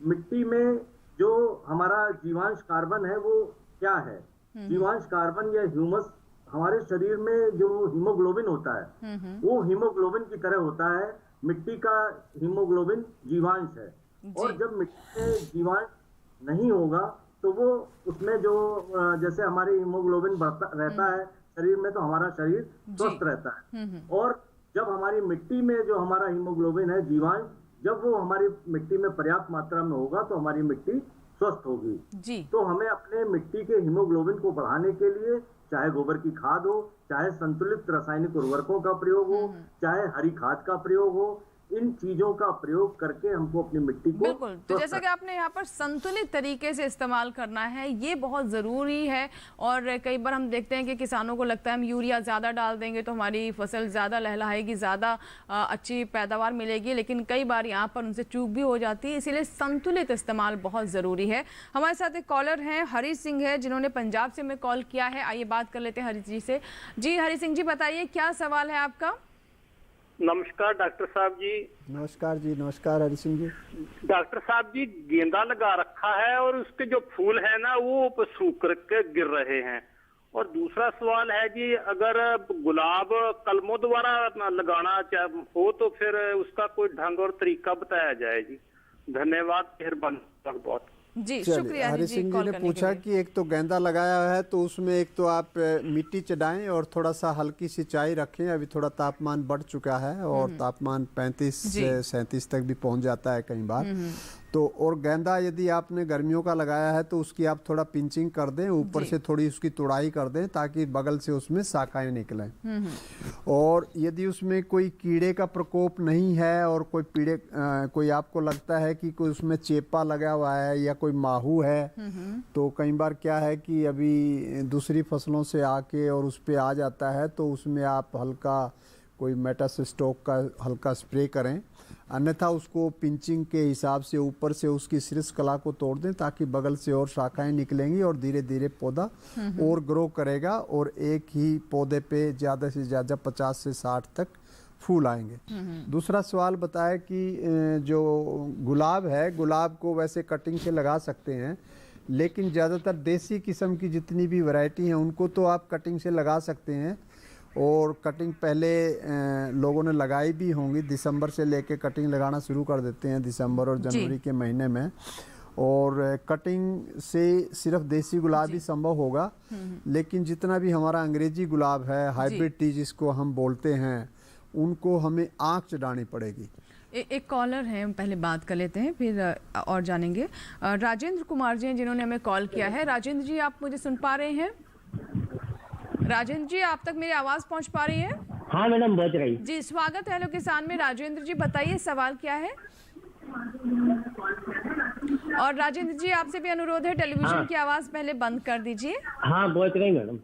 Speaker 4: मिट्टी में जो हमारा जीवांश कार्बन है वो क्या है, जीवांश कार्बन या ह्यूमस हमारे शरीर में जो हीमोग्लोबिन होता है वो हीमोग्लोबिन की तरह होता है। मिट्टी का हीमोग्लोबिन जीवांश है और जब मिट्टी में जीवांश नहीं होगा तो वो उसमें जो जैसे हमारे हीमोग्लोबिन बढ़ता रहता है शरीर में तो हमारा शरीर स्वस्थ रहता है। और जब हमारी मिट्टी में जो हमारा हीमोग्लोबिन है जीवांश, जब वो हमारी मिट्टी में पर्याप्त मात्रा में होगा तो हमारी मिट्टी स्वस्थ होगी। तो हमें अपने मिट्टी के हीमोग्लोबिन को बढ़ाने के लिए चाहे गोबर की खाद हो, चाहे संतुलित रासायनिक उर्वरकों का प्रयोग हो, चाहे हरी खाद का प्रयोग हो, इन चीजों का प्रयोग करके हमको अपनी मिट्टी को
Speaker 1: बिल्कुल, तो जैसा कि आपने यहाँ पर संतुलित तरीके से इस्तेमाल करना है ये बहुत ज़रूरी है। और कई बार हम देखते हैं कि किसानों को लगता है हम यूरिया ज़्यादा डाल देंगे तो हमारी फसल ज़्यादा लहलहाएगी, ज़्यादा अच्छी पैदावार मिलेगी, लेकिन कई बार यहाँ पर उनसे चूक भी हो जाती है, इसीलिए संतुलित इस्तेमाल बहुत ज़रूरी है। हमारे साथ एक कॉलर हैं हरी सिंह है जिन्होंने पंजाब से हमें कॉल किया है, आइए बात कर लेते हैं हरी जी से। जी हरी सिंह जी, बताइए क्या सवाल है आपका?
Speaker 7: नमस्कार डॉक्टर साहब जी।
Speaker 2: नमस्कार जी, नमस्कार हरि सिंह जी।
Speaker 7: डॉक्टर साहब जी, गेंदा लगा रखा है और उसके जो फूल है ना वो सूख के गिर रहे हैं और दूसरा सवाल है जी, अगर गुलाब कलमों द्वारा लगाना हो तो फिर उसका कोई ढंग और तरीका बताया जाए जी। धन्यवाद, मेहरबानी बहुत।
Speaker 1: जी शुक्रिया।
Speaker 2: हरि सिंह जी ने पूछा कि एक तो गेंदा लगाया है तो उसमें एक तो आप मिट्टी चढ़ाएं और थोड़ा सा हल्की सिंचाई रखें। अभी थोड़ा तापमान बढ़ चुका है और तापमान 35 से 37 तक भी पहुंच जाता है कई बार तो। और गेंदा यदि आपने गर्मियों का लगाया है तो उसकी आप थोड़ा पिंचिंग कर दें, ऊपर से थोड़ी उसकी तोड़ाई कर दें ताकि बगल से उसमें शाखाएं निकलें। और यदि उसमें कोई कीड़े का प्रकोप नहीं है और कोई आपको लगता है कि कोई उसमें चेपा लगा हुआ है या कोई माहू है, तो कई बार क्या है कि अभी दूसरी फसलों से आके और उस पर आ जाता है तो उसमें आप हल्का कोई मेटासिस्टोक का हल्का स्प्रे करें, अन्यथा उसको पिंचिंग के हिसाब से ऊपर से उसकी शीर्ष कला को तोड़ दें ताकि बगल से और शाखाएं निकलेंगी और धीरे धीरे पौधा और ग्रो करेगा और एक ही पौधे पे ज़्यादा से ज़्यादा 50 से 60 तक फूल आएंगे। दूसरा सवाल बताया कि जो गुलाब है, गुलाब को वैसे कटिंग से लगा सकते हैं, लेकिन ज़्यादातर देसी किस्म की जितनी भी वैरायटी हैं उनको तो आप कटिंग से लगा सकते हैं। और कटिंग पहले लोगों ने लगाई भी होंगी, दिसंबर से लेके कटिंग लगाना शुरू कर देते हैं, दिसंबर और जनवरी के महीने में। और कटिंग से सिर्फ देसी गुलाब ही संभव होगा, लेकिन जितना भी हमारा अंग्रेजी गुलाब है, हाइब्रिड टी जिसको हम बोलते हैं, उनको हमें आँख चढ़ानी पड़ेगी।
Speaker 1: एक कॉलर है, हम पहले बात कर लेते हैं फिर और जानेंगे। राजेंद्र कुमार जी हैं जिन्होंने हमें कॉल किया है। राजेंद्र जी, आप मुझे सुन पा रहे हैं? राजेंद्र जी, आप तक मेरी आवाज पहुंच पा रही है?
Speaker 14: हाँ मैडम, पहुंच रही
Speaker 1: जी। स्वागत है हेलो किसान में। राजेंद्र जी बताइए सवाल क्या है। और राजेंद्र जी आपसे भी अनुरोध है टेलीविजन की आवाज पहले बंद कर दीजिए।
Speaker 14: हाँ पहुंच रही मैडम।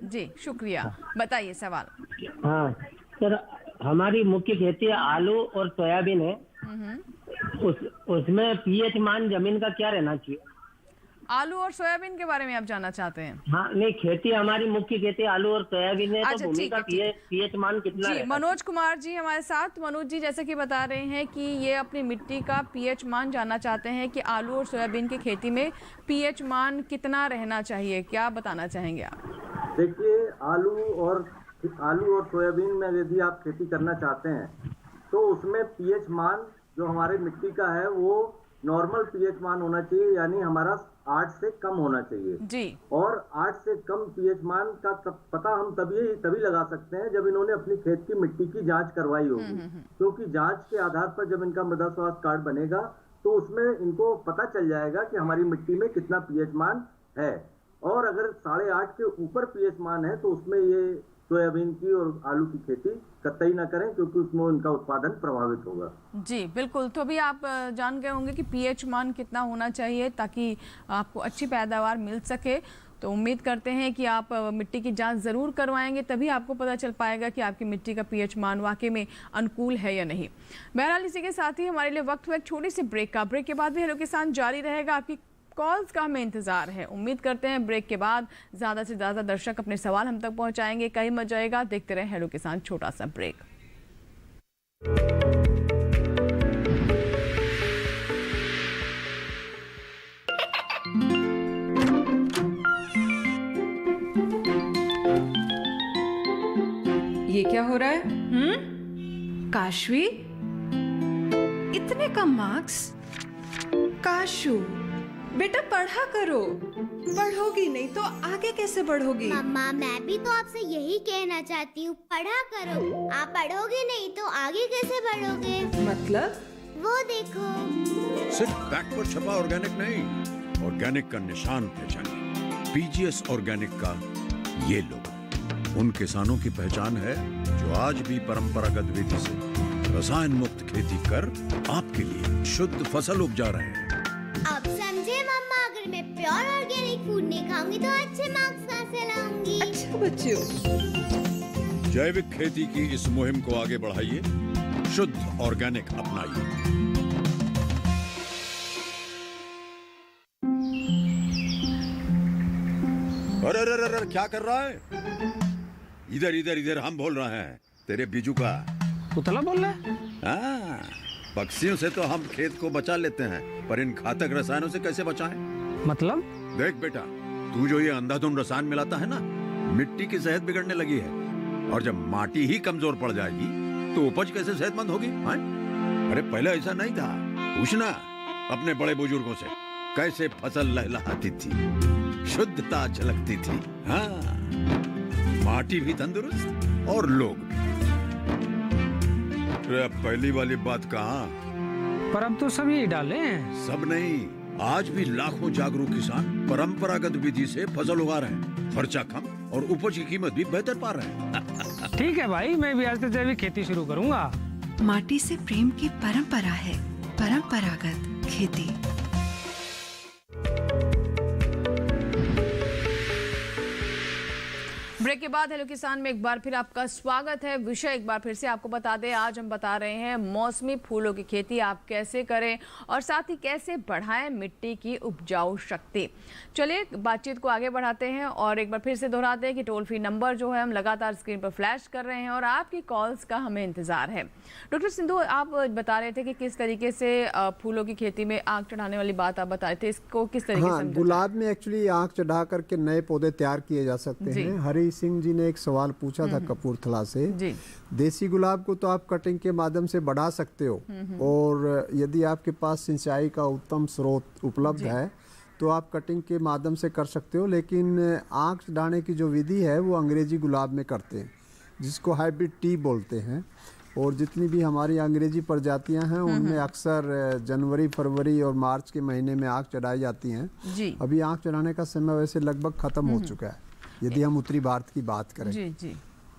Speaker 1: जी शुक्रिया, बताइए सवाल।
Speaker 14: हाँ सर, हमारी मुख्य खेती आलू और सोयाबीन है, उसमें पीएच मान जमीन का क्या रहना चाहिए?
Speaker 1: आलू और सोयाबीन के बारे में आप जानना चाहते हैं?
Speaker 14: हाँ नहीं, खेती हमारी मुख्य खेती आलू और सोयाबीन है, तो भूमि का पीएच मान कितना है?
Speaker 1: मनोज कुमार जी हमारे साथ। मनोज जी जैसे कि बता रहे हैं कि ये अपनी मिट्टी का पीएच मान जानना चाहते हैं कि आलू और सोयाबीन की खेती में पीएच मान कितना रहना चाहिए, क्या बताना चाहेंगे आप?
Speaker 4: देखिए, आलू और सोयाबीन में यदि आप खेती करना चाहते हैं तो उसमें पीएच मान जो हमारे मिट्टी का है वो नॉर्मल पीएच मान होना चाहिए, यानी हमारा 8 से कम होना चाहिए
Speaker 1: जी।
Speaker 4: और 8 से कम पीएच मान का पता हम तभी लगा सकते हैं जब इन्होंने अपनी खेत की मिट्टी की जांच करवाई होगी, क्योंकि जांच के आधार पर जब इनका मृदा स्वास्थ्य कार्ड बनेगा तो उसमें इनको पता चल जाएगा कि हमारी मिट्टी में कितना पीएच मान है। और अगर 8.5 के ऊपर पीएच मान है तो उसमें ये सोयाबीन की और आलू की खेती कतई ना करें, क्योंकि उसमें उनका उत्पादन प्रभावित होगा।
Speaker 1: जी बिल्कुल। तो अभी आप जान गए होंगे कि पीएच मान कितना होना चाहिए ताकि आपको अच्छी पैदावार मिल सके। तो उम्मीद करते हैं कि आप मिट्टी की जांच ज़रूर करवाएंगे, तभी आपको पता चल पाएगा कि आपकी मिट्टी का पीएच मान वाकई में अनुकूल है या नहीं। बहरहाल इसी के साथ ही हमारे लिए वक्त हुआ एक छोटी सी ब्रेक का। ब्रेक के बाद भी हेलो किसान जारी रहेगा, आपकी कॉल्स का हमें इंतजार है। उम्मीद करते हैं ब्रेक के बाद ज़्यादा से ज़्यादा दर्शक अपने सवाल हम तक पहुंचाएंगे। कहीं मत जाएगा, देखते रहे हेलो किसान। छोटा सा ब्रेक।
Speaker 15: ये क्या हो रहा है? काशवी, इतने कम मार्क्स? काशू बेटा पढ़ा करो, पढ़ोगी नहीं तो आगे कैसे बढ़ोगी?
Speaker 16: मम्मा मैं भी तो आपसे यही कहना चाहती हूँ, पढ़ा करो। आप पढ़ोगे नहीं तो आगे कैसे बढ़ोगे?
Speaker 15: मतलब?
Speaker 16: वो देखो,
Speaker 17: सिर्फ बैक पर छपा ऑर्गेनिक नहीं, ऑर्गेनिक का निशान पहचानिए। पीजीएस ऑर्गेनिक का ये लोगो उन किसानों की पहचान है जो आज भी परंपरागत विधि से रसायन मुक्त खेती कर आपके लिए शुद्ध फसल उपजा रहे हैं।
Speaker 16: अब समझे मम्मा, अगर मैं प्योर ऑर्गेनिक फूड नहीं खाऊंगी तो अच्छे मार्क्स कहाँ से लाऊंगी?
Speaker 15: अच्छा बच्चों,
Speaker 17: जैविक खेती की इस मुहिम को आगे बढ़ाइए, शुद्ध ऑर्गेनिक अपनाइए। अरे अरे अरे क्या कर रहा है? इधर इधर इधर, हम बोल रहे हैं तेरे बीजू का।
Speaker 11: पुतला बोल रहा है?
Speaker 17: हाँ, पक्षियों से तो हम खेत को बचा लेते हैं, पर इन घातक रसायनों से कैसे बचाएं?
Speaker 11: मतलब?
Speaker 17: देख बेटा, तू जो ये अंधाधुंध रसायन मिलाता है ना, मिट्टी की सेहत बिगड़ने लगी है, और जब माटी ही कमजोर पड़ जाएगी तो उपज कैसे सेहतमंद होगी? अरे पहले ऐसा नहीं था। पूछना अपने बड़े बुजुर्गों से, कैसे फसल लहलहाती थी, शुद्धता झलकती थी। हाँ, माटी भी तंदुरुस्त और लोग भी। पहली वाली बात कहाँ?
Speaker 18: पर अब तो सब यही डाले हैं।
Speaker 17: सब नहीं, आज भी लाखों जागरूक किसान परंपरागत विधि से फसल उगा रहे हैं। खर्चा कम और उपज की कीमत भी बेहतर पा रहे हैं।
Speaker 18: ठीक है भाई, मैं भी आज से जैविक खेती शुरू करूंगा।
Speaker 15: माटी से प्रेम की परंपरा है, परंपरागत खेती।
Speaker 1: ब्रेक के बाद हेलो किसान में एक बार फिर आपका स्वागत है। विषय एक बार फिर से आपको बता दें, आज हम बता रहे हैं मौसमी फूलों की खेती आप कैसे करें और साथ ही कैसे बढ़ाएं मिट्टी की उपजाऊ शक्ति। चलिए बातचीत को आगे बढ़ाते हैं और एक बार फिर से दोहराते हैं कि टोल फ्री नंबर जो है हम लगातार स्क्रीन पर फ्लैश कर रहे हैं और आपकी कॉल्स का हमें इंतजार है। डॉक्टर सिंधु, आप बता रहे थे कि किस तरीके से फूलों की खेती में आग चढ़ाने वाली बात आप बता रहे थे, इसको किस तरीके से?
Speaker 2: गुलाब में एक्चुअली आग चढ़ा करके नए पौधे तैयार किए जा सकते हैं। हरी सिंह जी ने एक सवाल पूछा था कपूरथला से। देसी गुलाब को तो आप कटिंग के माध्यम से बढ़ा सकते हो, और यदि आपके पास सिंचाई का उत्तम स्रोत उपलब्ध है तो आप कटिंग के माध्यम से कर सकते हो। लेकिन आग चढ़ाने की जो विधि है वो अंग्रेजी गुलाब में करते हैं, जिसको हाइब्रिड टी बोलते हैं। और जितनी भी हमारी अंग्रेजी प्रजातियां हैं उनमें अक्सर जनवरी, फरवरी और मार्च के महीने में आग चढ़ाई जाती हैं। अभी आग चढ़ाने का समय वैसे लगभग खत्म हो चुका है यदि हम उत्तरी भारत की बात करें। जी।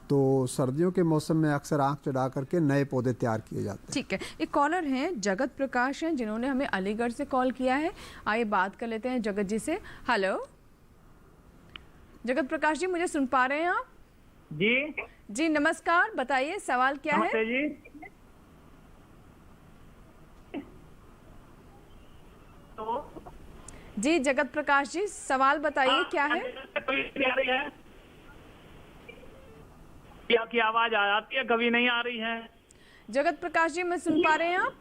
Speaker 2: तो सर्दियों के मौसम में अक्सर आग चढ़ा करके नए पौधे तैयार किए जाते हैं।
Speaker 1: ठीक है, एक कॉलर हैं जगत प्रकाश हैं जिन्होंने हमें अलीगढ़ से कॉल किया है। आइए बात कर लेते हैं जगत जी से। हेलो जगत प्रकाश जी, मुझे सुन पा रहे हैं आप? जी नमस्कार, बताइए सवाल क्या है? जी जगत प्रकाश जी, सवाल बताइए क्या है?
Speaker 19: आपकी आवाज आ जाती है, कभी नहीं आ रही है।
Speaker 1: जगत प्रकाश जी, मैं सुन पा रहे हैं आप?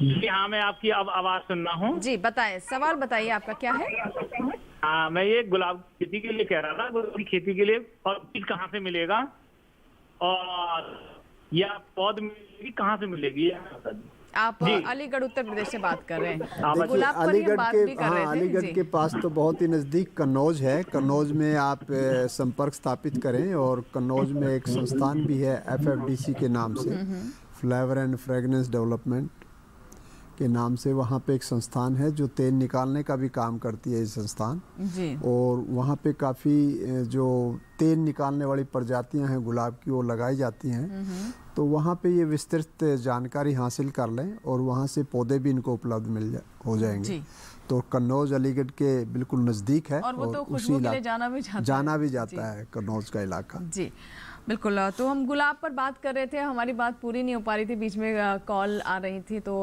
Speaker 19: जी हाँ, मैं आपकी आवाज सुन रहा हूँ।
Speaker 1: जी बताएं, सवाल बताइए आपका क्या है?
Speaker 19: हाँ, मैं ये गुलाब खेती के लिए कह रहा था, गुलाब की खेती के लिए, और बीज कहाँ से मिलेगा और या पौध मिलेगी कहाँ से मिलेगी?
Speaker 1: आप अलीगढ़ उत्तर प्रदेश से बात कर रहे हैं।
Speaker 2: गुलाब पर ही हम बात भी कर रहे थे। अलीगढ़ के पास तो बहुत ही नज़दीक कन्नौज है। कन्नौज में आप संपर्क स्थापित करें, और कन्नौज में एक संस्थान भी है FFDC के नाम से, फ्लेवर एंड फ्रेगनेंस डेवलपमेंट के नाम से। वहाँ पे एक संस्थान है जो तेल निकालने का भी काम करती है ये संस्थान जी। और वहाँ पे काफ़ी जो तेल निकालने वाली प्रजातियाँ हैं गुलाब की वो लगाई जाती हैं। तो वहाँ पे ये विस्तृत जानकारी हासिल कर लें और वहाँ से पौधे भी इनको उपलब्ध हो जाएंगे। तो कन्नौज अलीगढ़ के बिल्कुल नज़दीक है
Speaker 1: और वो तो खुशबू के लिए जाना भी जाता है
Speaker 2: कन्नौज का इलाका।
Speaker 1: जी बिल्कुल। तो हम गुलाब पर बात कर रहे थे, हमारी बात पूरी नहीं हो पा रही थी, बीच में कॉल आ रही थी। तो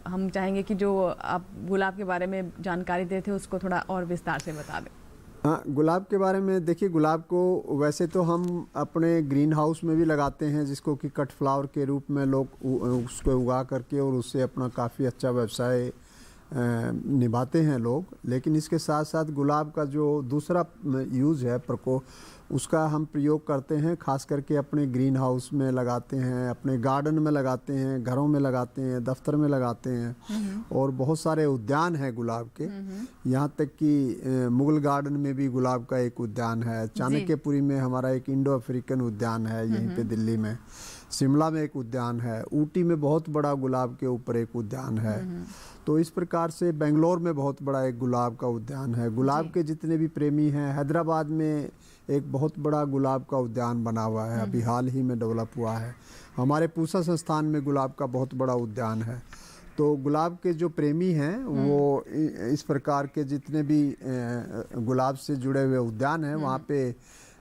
Speaker 1: हम चाहेंगे कि जो आप गुलाब के बारे में जानकारी देते थे उसको थोड़ा और विस्तार से बता दें।
Speaker 2: हाँ, गुलाब के बारे में देखिए, गुलाब को वैसे तो हम अपने ग्रीन हाउस में भी लगाते हैं, जिसको कि कट फ्लावर के रूप में लोग उसको उगा करके और उससे अपना काफ़ी अच्छा व्यवसाय निभाते हैं लोग। लेकिन इसके साथ साथ गुलाब का जो दूसरा यूज़ है उसका हम प्रयोग करते हैं, खास करके अपने ग्रीन हाउस में लगाते हैं, अपने गार्डन में लगाते हैं, घरों में लगाते हैं, दफ्तर में लगाते हैं। और बहुत सारे उद्यान हैं गुलाब के, यहाँ तक कि मुगल गार्डन में भी गुलाब का एक उद्यान है। चाणक्यपुरी में हमारा एक इंडो अफ्रीकन उद्यान है, यहीं पे दिल्ली में। शिमला में एक उद्यान है, ऊटी में बहुत बड़ा गुलाब के ऊपर एक उद्यान है। तो इस प्रकार से बेंगलोर में बहुत बड़ा एक गुलाब का उद्यान है। गुलाब के जितने भी प्रेमी हैं, हैदराबाद में एक बहुत बड़ा गुलाब का उद्यान बना हुआ है, अभी हाल ही में डेवलप हुआ है। हमारे पूसा संस्थान में गुलाब का बहुत बड़ा उद्यान है। तो गुलाब के जो प्रेमी हैं वो इस प्रकार के जितने भी गुलाब से जुड़े हुए उद्यान हैं वहाँ पे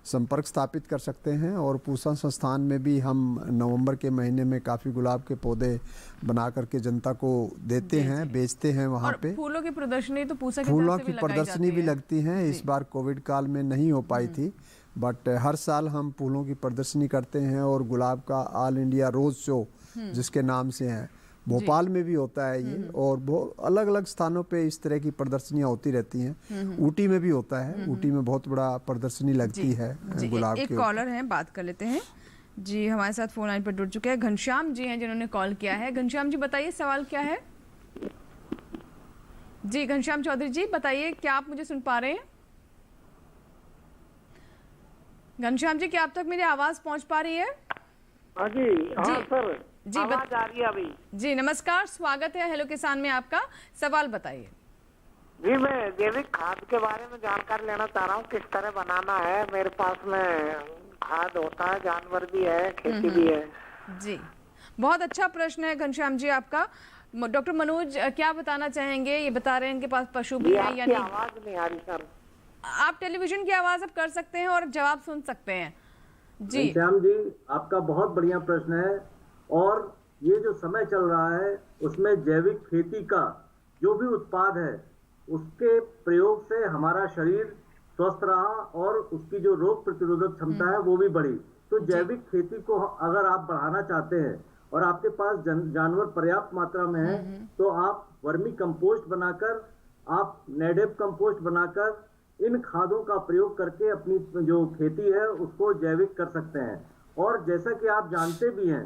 Speaker 2: संपर्क स्थापित कर सकते हैं। और पूसा संस्थान में भी हम नवंबर के महीने में काफ़ी गुलाब के पौधे बना करके जनता को देते हैं, बेचते हैं वहाँ पे।
Speaker 1: फूलों की प्रदर्शनी तो पूसा की
Speaker 2: फूलों की प्रदर्शनी भी लगती है। इस बार कोविड काल में नहीं हो पाई थी, बट हर साल हम फूलों की प्रदर्शनी करते हैं। और गुलाब का ऑल इंडिया रोज़ शो जिसके नाम से है भोपाल में भी होता है ये, और बहुत अलग अलग स्थानों पे इस तरह की प्रदर्शनियां होती रहती हैं। ऊटी में भी होता है, ऊटी में बहुत बड़ा प्रदर्शनी लगती है गुलाब की।
Speaker 1: एक कॉलर है, बात कर लेते हैं जी। हमारे साथ फोन लाइन पर जुड़ चुके हैं घनश्याम जी हैं जिन्होंने कॉल किया है। घनश्याम जी बताइए सवाल क्या है? जी घनश्याम चौधरी जी बताइए, क्या आप मुझे सुन पा रहे हैं? घनश्याम जी क्या आप तक मेरी आवाज पहुंच पा रही है?
Speaker 5: हाँ जी, हाँ सर
Speaker 1: जी
Speaker 5: आवाज आ रही है अभी।
Speaker 1: जी नमस्कार, स्वागत है हेलो किसान में आपका। सवाल बताइए।
Speaker 5: जी मैं जैविक खाद के बारे में जानकारी लेना चाह रहा हूँ, किस तरह बनाना है। मेरे पास में खाद होता है, जानवर भी है, खेती भी है।
Speaker 1: जी बहुत अच्छा प्रश्न है घनश्याम जी आपका। डॉक्टर मनोज क्या बताना चाहेंगे? ये बता रहे हैं इनके पास पशु भी है या नहीं?
Speaker 5: आवाज नहीं आ रही सर।
Speaker 1: आप टेलीविजन की आवाज अब कर सकते हैं और जवाब सुन सकते हैं। जी
Speaker 4: श्याम जी आपका बहुत बढ़िया प्रश्न है, और ये जो समय चल रहा है उसमें जैविक खेती का जो भी उत्पाद है उसके प्रयोग से हमारा शरीर स्वस्थ रहा और उसकी जो रोग प्रतिरोधक क्षमता है वो भी बढ़ी। तो जैविक खेती को अगर आप बढ़ाना चाहते हैं और आपके पास जानवर पर्याप्त मात्रा में है तो आप वर्मी कंपोस्ट बनाकर, आप नेडेप कंपोस्ट बनाकर इन खादों का प्रयोग करके अपनी जो खेती है उसको जैविक कर सकते हैं। और जैसा कि आप जानते भी हैं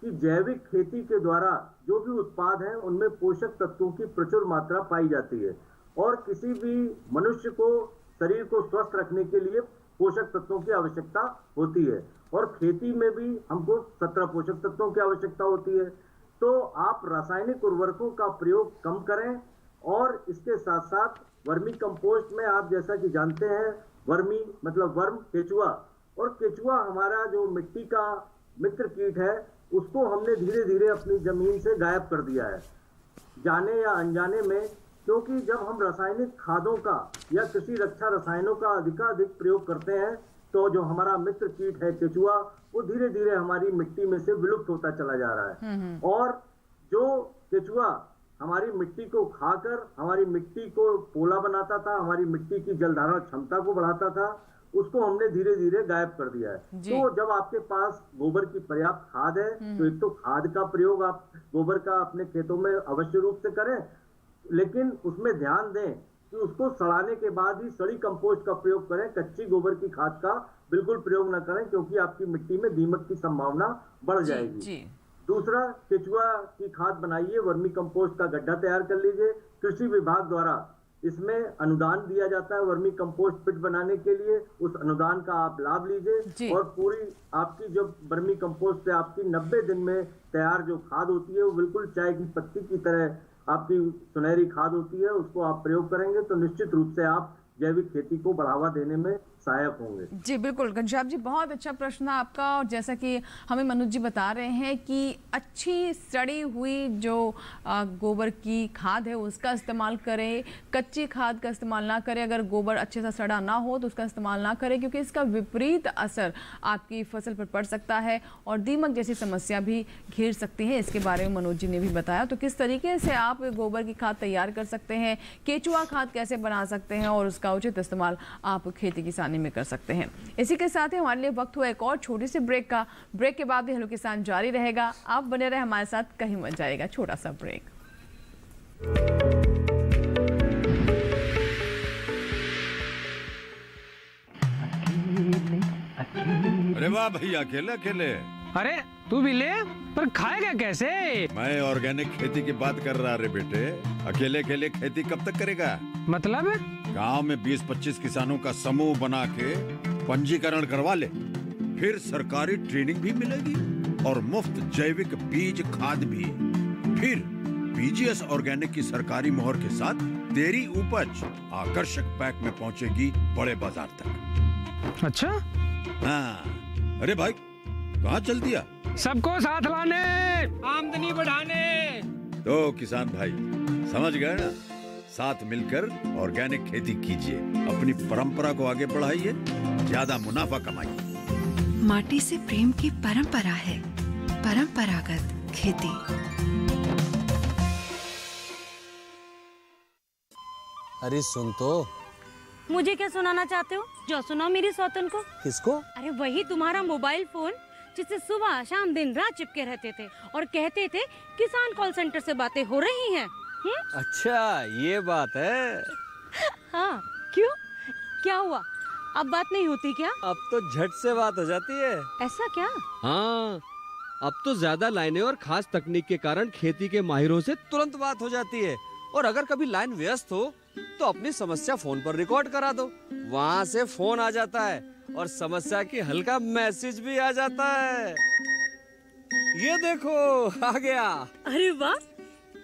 Speaker 4: कि जैविक खेती के द्वारा जो भी उत्पाद हैं उनमें पोषक तत्वों की प्रचुर मात्रा पाई जाती है, और किसी भी मनुष्य को शरीर को स्वस्थ रखने के लिए पोषक तत्वों की आवश्यकता होती है, और खेती में भी हमको 17 पोषक तत्वों की आवश्यकता होती है। तो आप रासायनिक उर्वरकों का प्रयोग कम करें, और इसके साथ साथ वर्मी कंपोस्ट में आप जैसा कि जानते हैं वर्मी मतलब वर्म, केचुआ, और केचुआ हमारा जो मिट्टी का मित्र कीट है उसको हमने धीरे धीरे अपनी जमीन से गायब कर दिया है, जाने या अनजाने में। क्योंकि जब हम रासायनिक खादों का या कृषि रक्षा रसायनों का अधिकाधिक प्रयोग करते हैं तो जो हमारा मित्र कीट है केचुआ वो धीरे धीरे हमारी मिट्टी में से विलुप्त होता चला जा रहा है। और जो केचुआ हमारी मिट्टी को खाकर हमारी मिट्टी को पोला बनाता था, हमारी मिट्टी की जल धारण क्षमता को बढ़ाता था, उसको हमने धीरे धीरे गायब कर दिया है। तो जब आपके पास गोबर की पर्याप्त खाद है तो एक तो खाद का प्रयोग आप गोबर का अपने खेतों में अवश्य रूप से करें, लेकिन उसमें ध्यान दें कि उसको सड़ाने के बाद ही सड़ी कंपोस्ट का प्रयोग करें। कच्ची गोबर की खाद का बिल्कुल प्रयोग न करें, क्योंकि आपकी मिट्टी में दीमक की संभावना बढ़ जाएगी। दूसरा, केचुआ की खाद बनाइए, वर्मी कंपोस्ट का गड्ढा तैयार कर लीजिए। कृषि विभाग द्वारा इसमें अनुदान दिया जाता है वर्मी कंपोस्ट पिट बनाने के लिए, उस अनुदान का आप लाभ लीजिए, और पूरी आपकी जो वर्मी कंपोस्ट से आपकी 90 दिन में तैयार जो खाद होती है वो बिल्कुल चाय की पत्ती की तरह आपकी सुनहरी खाद होती है, उसको आप प्रयोग करेंगे तो निश्चित रूप से आप जैविक खेती को बढ़ावा देने में सहायक होंगे।
Speaker 1: जी बिल्कुल घनश्याम जी, बहुत अच्छा प्रश्न है आपका। और जैसा कि हमें मनोज जी बता रहे हैं कि अच्छी सड़ी हुई जो गोबर की खाद है उसका इस्तेमाल करें, कच्ची खाद का इस्तेमाल ना करें। अगर गोबर अच्छे से सड़ा ना हो तो उसका इस्तेमाल ना करें, क्योंकि इसका विपरीत असर आपकी फसल पर पड़ सकता है और दीमक जैसी समस्या भी घेर सकती है। इसके बारे में मनोज जी ने भी बताया। तो किस तरीके से आप गोबर की खाद तैयार कर सकते हैं, केचुआ खाद कैसे बना सकते हैं और उसका उचित इस्तेमाल आप खेती किसानी में कर सकते हैं। इसी के साथ ही हमारे लिए वक्त हुआ एक और छोटी सी ब्रेक का। ब्रेक के बाद भी हेलो किसान जारी रहेगा, आप बने रहे हमारे साथ, कहीं मत जाएगा। छोटा सा ब्रेक।
Speaker 17: अरे वाह भैया, अकेले अकेले।
Speaker 18: अरे तू भी ले, पर खाएगा कैसे?
Speaker 17: मैं ऑर्गेनिक खेती की बात कर रहा रे बेटे। अकेले अकेले खेती कब तक करेगा?
Speaker 18: मतलब
Speaker 17: गांव में 20-25 किसानों का समूह बना के पंजीकरण करवा ले, फिर सरकारी ट्रेनिंग भी मिलेगी और मुफ्त जैविक बीज खाद भी। फिर पीजीएस ऑर्गेनिक की सरकारी मोहर के साथ तेरी उपज आकर्षक पैक में पहुंचेगी बड़े बाजार तक।
Speaker 18: अच्छा
Speaker 17: हाँ। अरे भाई कहाँ चल दिया?
Speaker 18: सबको साथ लाने, आमदनी बढ़ाने।
Speaker 17: तो किसान भाई समझ गए ना? साथ मिलकर ऑर्गेनिक खेती कीजिए, अपनी परंपरा को आगे बढ़ाइए, ज्यादा मुनाफा कमाइए।
Speaker 15: माटी से प्रेम की परंपरा है परंपरागत खेती।
Speaker 12: अरे सुन तो।
Speaker 20: मुझे क्या सुनाना चाहते हो? जो सुनाओ मेरी सौतन को।
Speaker 12: किसको?
Speaker 20: अरे वही तुम्हारा मोबाइल फोन जिससे सुबह शाम दिन रात चिपके रहते थे और कहते थे किसान कॉल सेंटर से बातें हो रही हैं।
Speaker 12: अच्छा ये बात है।
Speaker 20: हाँ क्यों, क्या हुआ, अब बात नहीं होती क्या?
Speaker 12: अब तो झट से बात हो जाती है।
Speaker 20: ऐसा क्या?
Speaker 12: हाँ, अब तो ज्यादा लाइनें और खास तकनीक के कारण खेती के माहिरों से तुरंत बात हो जाती है। और अगर कभी लाइन व्यस्त हो तो अपनी समस्या फोन पर रिकॉर्ड करा दो, वहाँ से फोन आ जाता है और समस्या की हल का मैसेज भी आ जाता है। ये देखो आ गया।
Speaker 20: अरे वाह,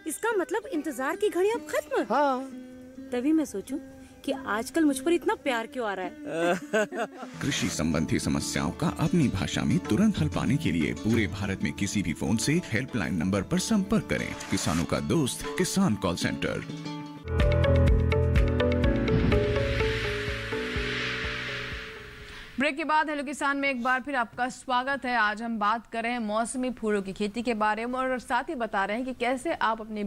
Speaker 20: इसका मतलब इंतजार की घड़ी अब खत्म।
Speaker 12: हाँ।
Speaker 20: तभी मैं सोचूं कि आजकल मुझ पर इतना प्यार क्यों आ रहा है।
Speaker 21: कृषि संबंधी समस्याओं का अपनी भाषा में तुरंत हल पाने के लिए पूरे भारत में किसी भी फोन से हेल्पलाइन नंबर पर संपर्क करें। किसानों का दोस्त किसान कॉल सेंटर।
Speaker 1: ब्रेक के बाद हेलो किसान में एक बार फिर आपका स्वागत है। आज हम बात कर रहे हैं मौसमी फूलों की खेती के बारे में और साथ ही बता रहे हैं कि कैसे आप अपनी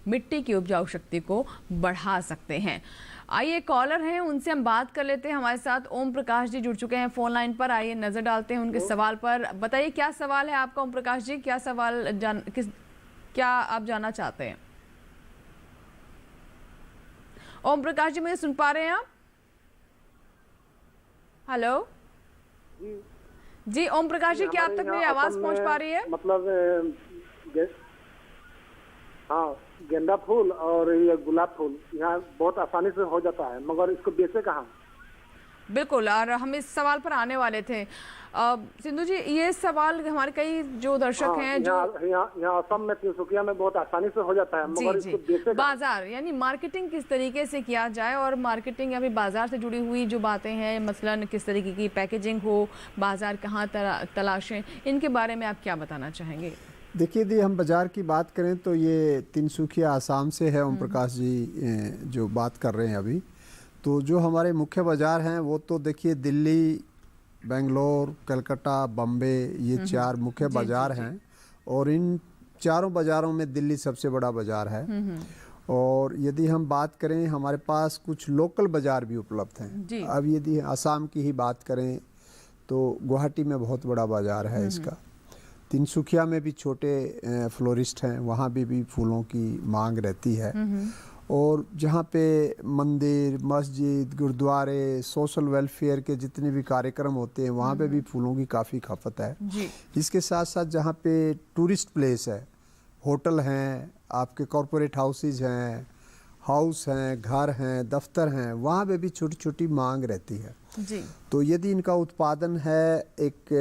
Speaker 1: मिट्टी की उपजाऊ शक्ति को बढ़ा सकते हैं। आइए कॉलर हैं, उनसे हम बात कर लेते हैं। हमारे साथ ओम प्रकाश जी जुड़ चुके हैं फोन लाइन पर। आइए नजर डालते हैं उनके सवाल पर। बताइए क्या सवाल है आपका ओम प्रकाश जी, क्या सवाल क्या आप जानना चाहते हैं? ओम प्रकाश जी मुझे सुन पा रहे हैं आप? हेलो जी ओम प्रकाश जी, क्या आप तक मेरी आवाज पहुंच पा रही है?
Speaker 5: मतलब हाँ, गेंदा फूल और ये गुलाब फूल यहाँ बहुत आसानी से हो जाता है, मगर इसको बेचे कहाँ?
Speaker 1: बिल्कुल, और हम इस सवाल पर आने वाले थे। सिंधु जी, ये सवाल हमारे कई जो दर्शक हैं जो
Speaker 5: यहाँ असम में तिनसुकिया में बहुत आसानी से हो जाता है, मगर इसको बेचे
Speaker 1: बाजार यानी मार्केटिंग किस तरीके से किया जाए, और मार्केटिंग अभी बाजार से जुड़ी हुई जो बातें हैं, मसलन किस तरीके की पैकेजिंग हो, बाजार कहाँ तलाशें, इनके बारे में आप क्या बताना चाहेंगे?
Speaker 2: देखिए यदि हम बाज़ार की बात करें तो ये तिनसुकिया आसाम से है ओम प्रकाश जी जो बात कर रहे हैं अभी। तो जो हमारे मुख्य बाज़ार हैं वो तो देखिए दिल्ली, बेंगलोर, कलकत्ता, बम्बे, ये 4 मुख्य बाज़ार हैं और इन चारों बाज़ारों में दिल्ली सबसे बड़ा बाज़ार है। और यदि हम बात करें हमारे पास कुछ लोकल बाज़ार भी उपलब्ध हैं। अब यदि आसाम की ही बात करें तो गुवाहाटी में बहुत बड़ा बाज़ार है इसका। तिनसुकिया में भी छोटे फ्लोरिस्ट हैं, वहाँ भी फूलों की मांग रहती है। और जहाँ पे मंदिर, मस्जिद, गुरुद्वारे, सोशल वेलफेयर के जितने भी कार्यक्रम होते हैं वहाँ पे भी फूलों की काफ़ी खपत है। इसके साथ साथ जहाँ पे टूरिस्ट प्लेस है, होटल हैं, आपके कॉरपोरेट हाउसेज हैं, हाउस हैं, घर हैं, दफ्तर हैं, वहाँ पे भी छोटी छोटी मांग रहती है। तो यदि इनका उत्पादन है एक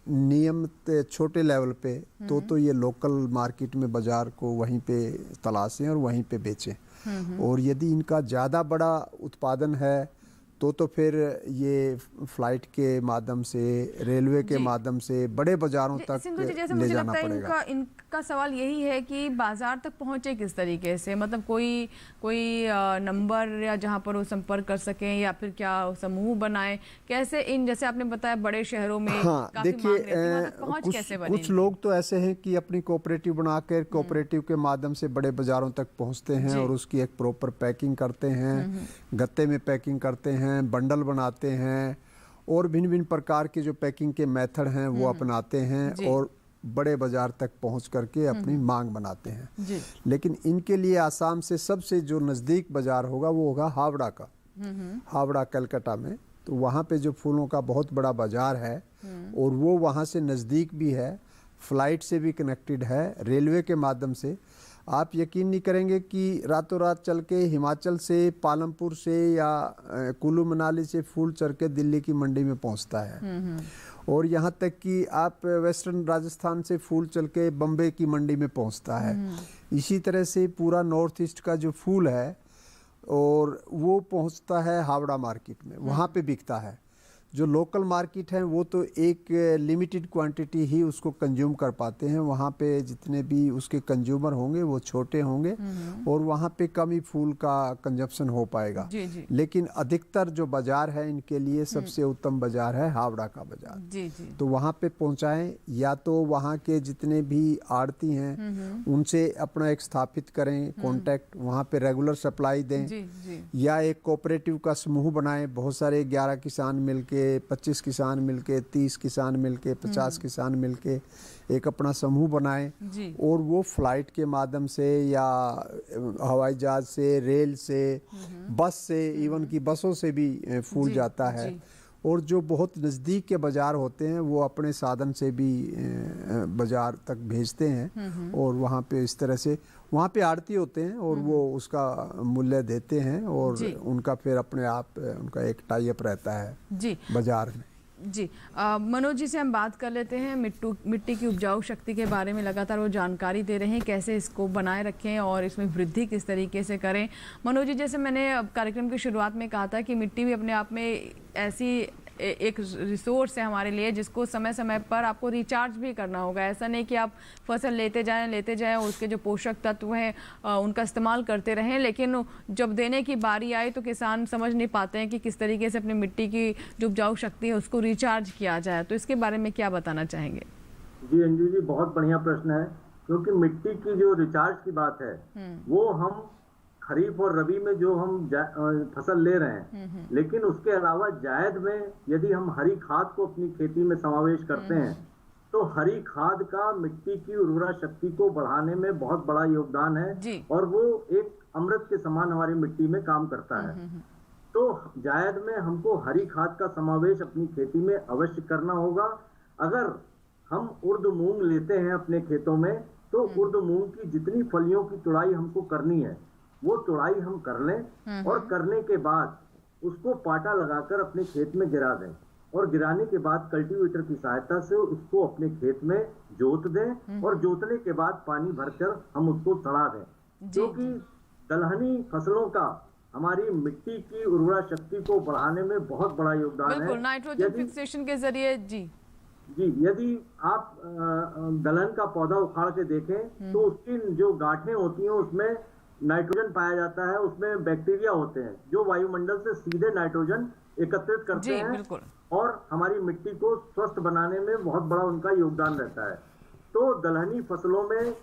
Speaker 2: नियमित छोटे लेवल पे तो ये लोकल मार्केट में बाज़ार को वहीं पे तलाशें और वहीं पे बेचें। और यदि इनका ज़्यादा बड़ा उत्पादन है तो फिर ये फ्लाइट के माध्यम से, रेलवे के माध्यम से बड़े बाज़ारों तक ले जाना पड़ेगा।
Speaker 1: इनका सवाल यही है कि बाजार तक पहुंचे किस तरीके से, मतलब कोई नंबर या जहां पर वो संपर्क कर सकें, या फिर क्या समूह बनाएं, कैसे इन जैसे आपने बताया बड़े शहरों में काफी मांग रहती है, पहुंच कैसे बनेगी?
Speaker 2: कुछ लोग तो ऐसे हैं कि अपनी कोऑपरेटिव बनाकर कोऑपरेटिव के माध्यम से बड़े बाज़ारों तक पहुँचते हैं और उसकी एक प्रॉपर पैकिंग करते हैं, गत्ते में पैकिंग करते हैं, बंडल बनाते हैं और भिन्न भिन्न प्रकार के जो पैकिंग के मेथड हैं वो अपनाते हैं और बड़े बाजार तक पहुंच करके अपनी मांग बनाते हैं। लेकिन इनके लिए आसाम से सबसे जो नज़दीक बाजार होगा वो होगा हावड़ा का, हावड़ा कलकत्ता में। तो वहाँ पे जो फूलों का बहुत बड़ा बाजार है और वो वहाँ से नज़दीक भी है, फ्लाइट से भी कनेक्टेड है, रेलवे के माध्यम से। आप यकीन नहीं करेंगे कि रातों रात चल के हिमाचल से, पालमपुर से या कुल्लू मनाली से फूल चढ़ के दिल्ली की मंडी में पहुंचता है। और यहाँ तक कि आप वेस्टर्न राजस्थान से फूल चल के बम्बे की मंडी में पहुंचता है। इसी तरह से पूरा नॉर्थ ईस्ट का जो फूल है और वो पहुंचता है हावड़ा मार्केट में, वहाँ पे बिकता है। जो लोकल मार्केट है वो तो एक लिमिटेड क्वांटिटी ही उसको कंज्यूम कर पाते हैं। वहाँ पे जितने भी उसके कंज्यूमर होंगे वो छोटे होंगे और वहाँ पे कम ही फूल का कंजप्शन हो पाएगा। लेकिन अधिकतर जो बाजार है इनके लिए सबसे उत्तम बाजार है हावड़ा का बाजार। तो वहाँ पे पहुँचाएं, या तो वहाँ के जितने भी आड़ती हैं उनसे अपना एक स्थापित करें कॉन्टैक्ट, वहाँ पे रेगुलर सप्लाई दें, या एक कोऑपरेटिव का समूह बनाएं, बहुत सारे 11 किसान मिलके मिलके, 25 किसान मिलके, 30 किसान मिलके, 50 किसान मिलके एक अपना समूह बनाएं और वो फ्लाइट के माध्यम से या हवाई जहाज से, रेल से, बस से, इवन की बसों से भी फूल जाता है। और जो बहुत नज़दीक के बाज़ार होते हैं वो अपने साधन से भी बाज़ार तक भेजते हैं और वहाँ पे इस तरह से वहाँ पे आड़ती होते हैं और वो उसका मूल्य देते हैं और उनका फिर अपने आप उनका एक टाई अप रहता है बाज़ार में।
Speaker 1: जी मनोज जी से हम बात कर लेते हैं। मिट्टी की उपजाऊ शक्ति के बारे में लगातार वो जानकारी दे रहे हैं, कैसे इसको बनाए रखें और इसमें वृद्धि किस तरीके से करें। मनोज जी, जैसे मैंने कार्यक्रम की शुरुआत में कहा था कि मिट्टी भी अपने आप में ऐसी एक रिसोर्स है हमारे लिए जिसको समय समय पर आपको रिचार्ज भी करना होगा। ऐसा नहीं कि आप फसल लेते जाएं और उसके जो पोषक तत्व हैं उनका इस्तेमाल करते रहें, लेकिन जब देने की बारी आए तो किसान समझ नहीं पाते हैं कि किस तरीके से अपनी मिट्टी की जो उपजाऊ शक्ति है उसको रिचार्ज किया जाए। तो इसके बारे में क्या बताना चाहेंगे?
Speaker 4: जी अंजू जी, बहुत बढ़िया प्रश्न है, क्योंकि मिट्टी की जो रिचार्ज की बात है वो हम खरीफ और रबी में जो हम फसल ले रहे हैं, लेकिन उसके अलावा जायद में यदि हम हरी खाद को अपनी खेती में समावेश करते हैं तो हरी खाद का मिट्टी की उर्वरा शक्ति को बढ़ाने में बहुत बड़ा योगदान है और वो एक अमृत के समान हमारी मिट्टी में काम करता है। तो जायद में हमको हरी खाद का समावेश अपनी खेती में अवश्य करना होगा। अगर हम उर्द मूंग लेते हैं अपने खेतों में तो उर्द मूंग की जितनी फलियों की तुड़ाई हमको करनी है वो तुड़ाई हम कर लें और करने के बाद उसको पाटा लगाकर अपने खेत में गिरा दें और गिराने के बाद कल्टीवेटर की सहायता से उसको अपने खेत में जोत दें और जोतने के बाद पानी भरकर हम उसको सड़ा दें, क्योंकि दलहनी फसलों का हमारी मिट्टी की उर्वरा शक्ति को बढ़ाने में बहुत बड़ा योगदान है।
Speaker 1: नाइट्रोजन फिक्सेशन के जरिए
Speaker 4: यदि आप दलहन का पौधा उखाड़ के देखें तो उसकी जो गांठें होती हैं उसमें नाइट्रोजन पाया जाता है, उसमें बैक्टीरिया होते हैं जो वायुमंडल से सीधे नाइट्रोजन एकत्रित करते हैं और हमारी मिट्टी को स्वस्थ बनाने में बहुत बड़ा उनका योगदान रहता है। तो दलहनी फसलों में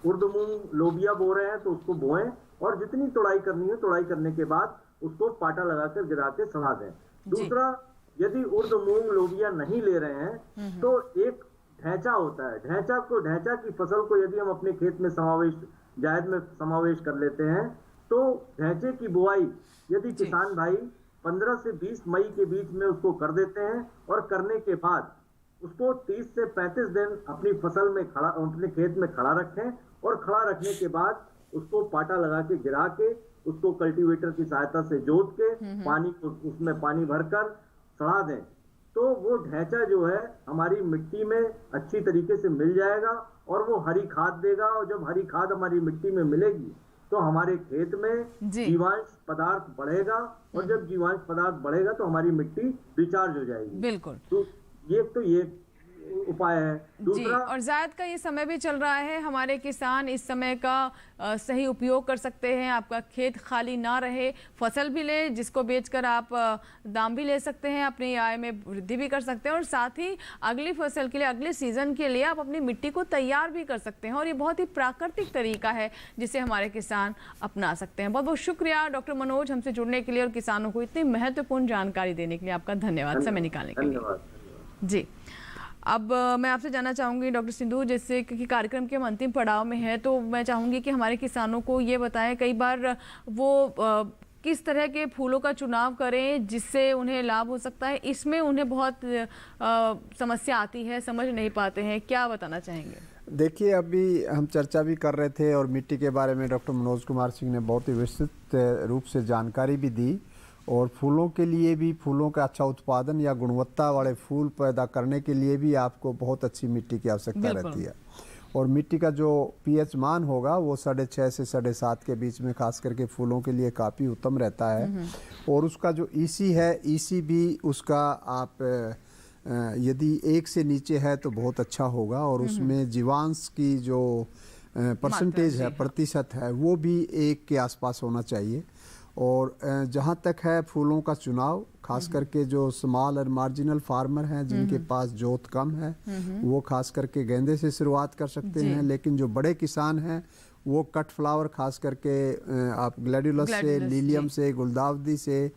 Speaker 4: उर्द मूंग लोबिया बो रहे हैं तो उसको बोएं और जितनी तुड़ाई करनी है तुड़ाई करने के बाद उसको पाटा लगाकर गिरा के सड़ा दें। दूसरा, यदि उर्द मूंग लोबिया नहीं ले रहे हैं तो एक ढैंचा होता है, ढैंचा की फसल को यदि हम अपने खेत में जायद में समावेश कर लेते हैं तो ढैंचे की बुआई यदि किसान भाई 15 से 20 मई के बीच में उसको कर देते हैं और करने के बाद उसको 30 से 35 दिन अपनी फसल में अपने खेत में खड़ा रखें और खड़ा रखने के बाद उसको पाटा लगा के गिरा के उसको कल्टीवेटर की सहायता से जोत के उसमें पानी भरकर सड़ा दें तो वो ढैंचा जो है हमारी मिट्टी में अच्छी तरीके से मिल जाएगा और वो हरी खाद देगा। और जब हरी खाद हमारी मिट्टी में मिलेगी तो हमारे खेत में जीवांश पदार्थ बढ़ेगा और जब जीवांश पदार्थ बढ़ेगा तो हमारी मिट्टी रिचार्ज हो जाएगी।
Speaker 1: बिल्कुल।
Speaker 4: तो ये उपाय है। दूसरा,
Speaker 1: और जायद का ये समय भी चल रहा है, हमारे किसान इस समय का सही उपयोग कर सकते हैं। आपका खेत खाली ना रहे, फसल भी ले जिसको बेचकर आप दाम भी ले सकते हैं, अपनी आय में वृद्धि भी कर सकते हैं और साथ ही अगली फसल के लिए, अगले सीजन के लिए आप अपनी मिट्टी को तैयार भी कर सकते हैं और ये बहुत ही प्राकृतिक तरीका है जिसे हमारे किसान अपना सकते हैं। बहुत बहुत शुक्रिया डॉक्टर मनोज हमसे जुड़ने के लिए और किसानों को इतनी महत्वपूर्ण जानकारी देने के लिए आपका धन्यवाद समय निकालने के लिए। जी, अब मैं आपसे जानना चाहूँगी डॉक्टर सिंधु, जैसे कि कार्यक्रम के हम अंतिम पड़ाव में है तो मैं चाहूँगी कि हमारे किसानों को ये बताएं कई बार वो किस तरह के फूलों का चुनाव करें जिससे उन्हें लाभ हो सकता है। इसमें उन्हें बहुत समस्या आती है, समझ नहीं पाते हैं, क्या बताना चाहेंगे?
Speaker 2: देखिए, अभी हम चर्चा भी कर रहे थे और मिट्टी के बारे में डॉक्टर मनोज कुमार सिंह ने बहुत ही विस्तृत रूप से जानकारी भी दी और फूलों के लिए भी, फूलों का अच्छा उत्पादन या गुणवत्ता वाले फूल पैदा करने के लिए भी आपको बहुत अच्छी मिट्टी की आवश्यकता रहती है और मिट्टी का जो पीएच मान होगा वो 6.5 से 7.5 के बीच में खास करके फूलों के लिए काफ़ी उत्तम रहता है। और उसका जो ईसी है, ईसी भी उसका आप यदि 1 से नीचे है तो बहुत अच्छा होगा और उसमें जीवांश की जो परसेंटेज है, प्रतिशत है, वो भी 1 के आसपास होना चाहिए। और जहाँ तक है फूलों का चुनाव, खास करके जो स्मॉल और मार्जिनल फार्मर हैं जिनके पास जोत कम है वो खास करके गेंदे से शुरुआत कर सकते हैं, लेकिन जो बड़े किसान हैं वो कट फ्लावर खास करके आप ग्लैडियोलस से, लिलियम से, गुलदाउदी से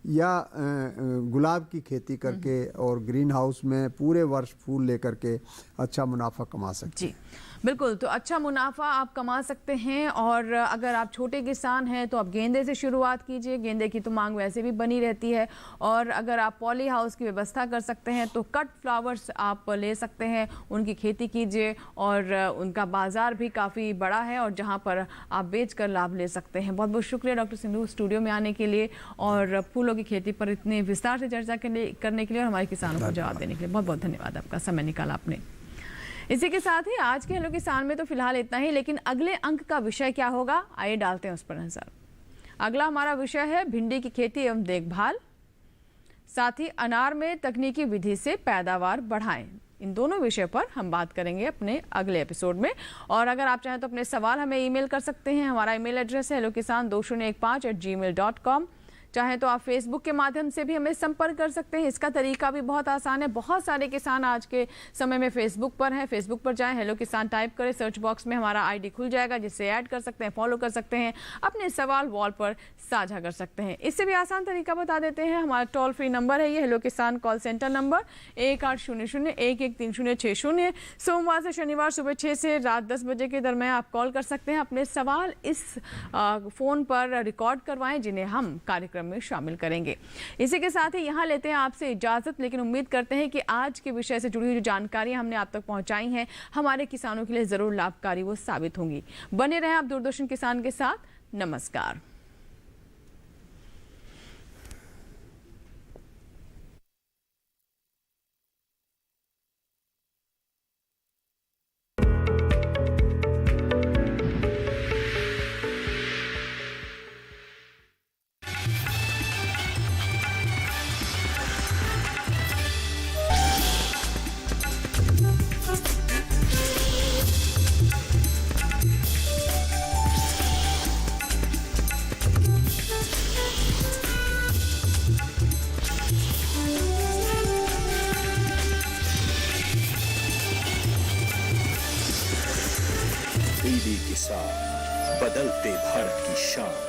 Speaker 2: या गुलाब की खेती करके और ग्रीन हाउस में पूरे वर्ष फूल लेकर के अच्छा मुनाफा कमा सकते हैं।
Speaker 1: बिल्कुल, तो अच्छा मुनाफा आप कमा सकते हैं। और अगर आप छोटे किसान हैं तो आप गेंदे से शुरुआत कीजिए, गेंदे की तो मांग वैसे भी बनी रहती है। और अगर आप पॉली हाउस की व्यवस्था कर सकते हैं तो कट फ्लावर्स आप ले सकते हैं, उनकी खेती कीजिए और उनका बाज़ार भी काफ़ी बड़ा है और जहां पर आप बेच कर लाभ ले सकते हैं। बहुत बहुत शुक्रिया डॉक्टर सिंधु स्टूडियो में आने के लिए और फूलों की खेती पर इतने विस्तार से चर्चा करने के लिए और हमारे किसानों को जवाब देने के लिए बहुत बहुत धन्यवाद, आपका समय निकाला आपने। इसी के साथ ही आज के हेलो किसान में तो फिलहाल इतना ही, लेकिन अगले अंक का विषय क्या होगा आइए डालते हैं उस पर नजर। अगला हमारा विषय है भिंडी की खेती एवं देखभाल, साथ ही अनार में तकनीकी विधि से पैदावार बढ़ाएं। इन दोनों विषय पर हम बात करेंगे अपने अगले एपिसोड में। और अगर आप चाहें तो अपने सवाल हमें ईमेल कर सकते हैं। हमारा ईमेल एड्रेस है hellokisan2015@gmail.com। चाहें तो आप फेसबुक के माध्यम से भी हमें संपर्क कर सकते हैं। इसका तरीका भी बहुत आसान है। बहुत सारे किसान आज के समय में फेसबुक पर हैं। फेसबुक पर जाएं, हेलो किसान टाइप करें, सर्च बॉक्स में हमारा आईडी खुल जाएगा जिससे ऐड कर सकते हैं, फॉलो कर सकते हैं, अपने सवाल वॉल पर साझा कर सकते हैं। इससे भी आसान तरीका बता देते हैं। हमारा टोल फ्री नंबर है ये हेलो किसान कॉल सेंटर नंबर 1800-113060। सोमवार से शनिवार सुबह 6 से रात 10 बजे के दरमियान आप कॉल कर सकते हैं। अपने सवाल इस फ़ोन पर रिकॉर्ड करवाएं जिन्हें हम कार्यक्रम में शामिल करेंगे। इसी के साथ ही यहाँ लेते हैं आपसे इजाजत, लेकिन उम्मीद करते हैं कि आज के विषय से जुड़ी हुई जो जानकारियां हमने आप तक पहुंचाई हैं हमारे किसानों के लिए जरूर लाभकारी वो साबित होंगी। बने रहें आप दूरदर्शन किसान के साथ। नमस्कार।
Speaker 21: किसान, बदलते भारत की शान।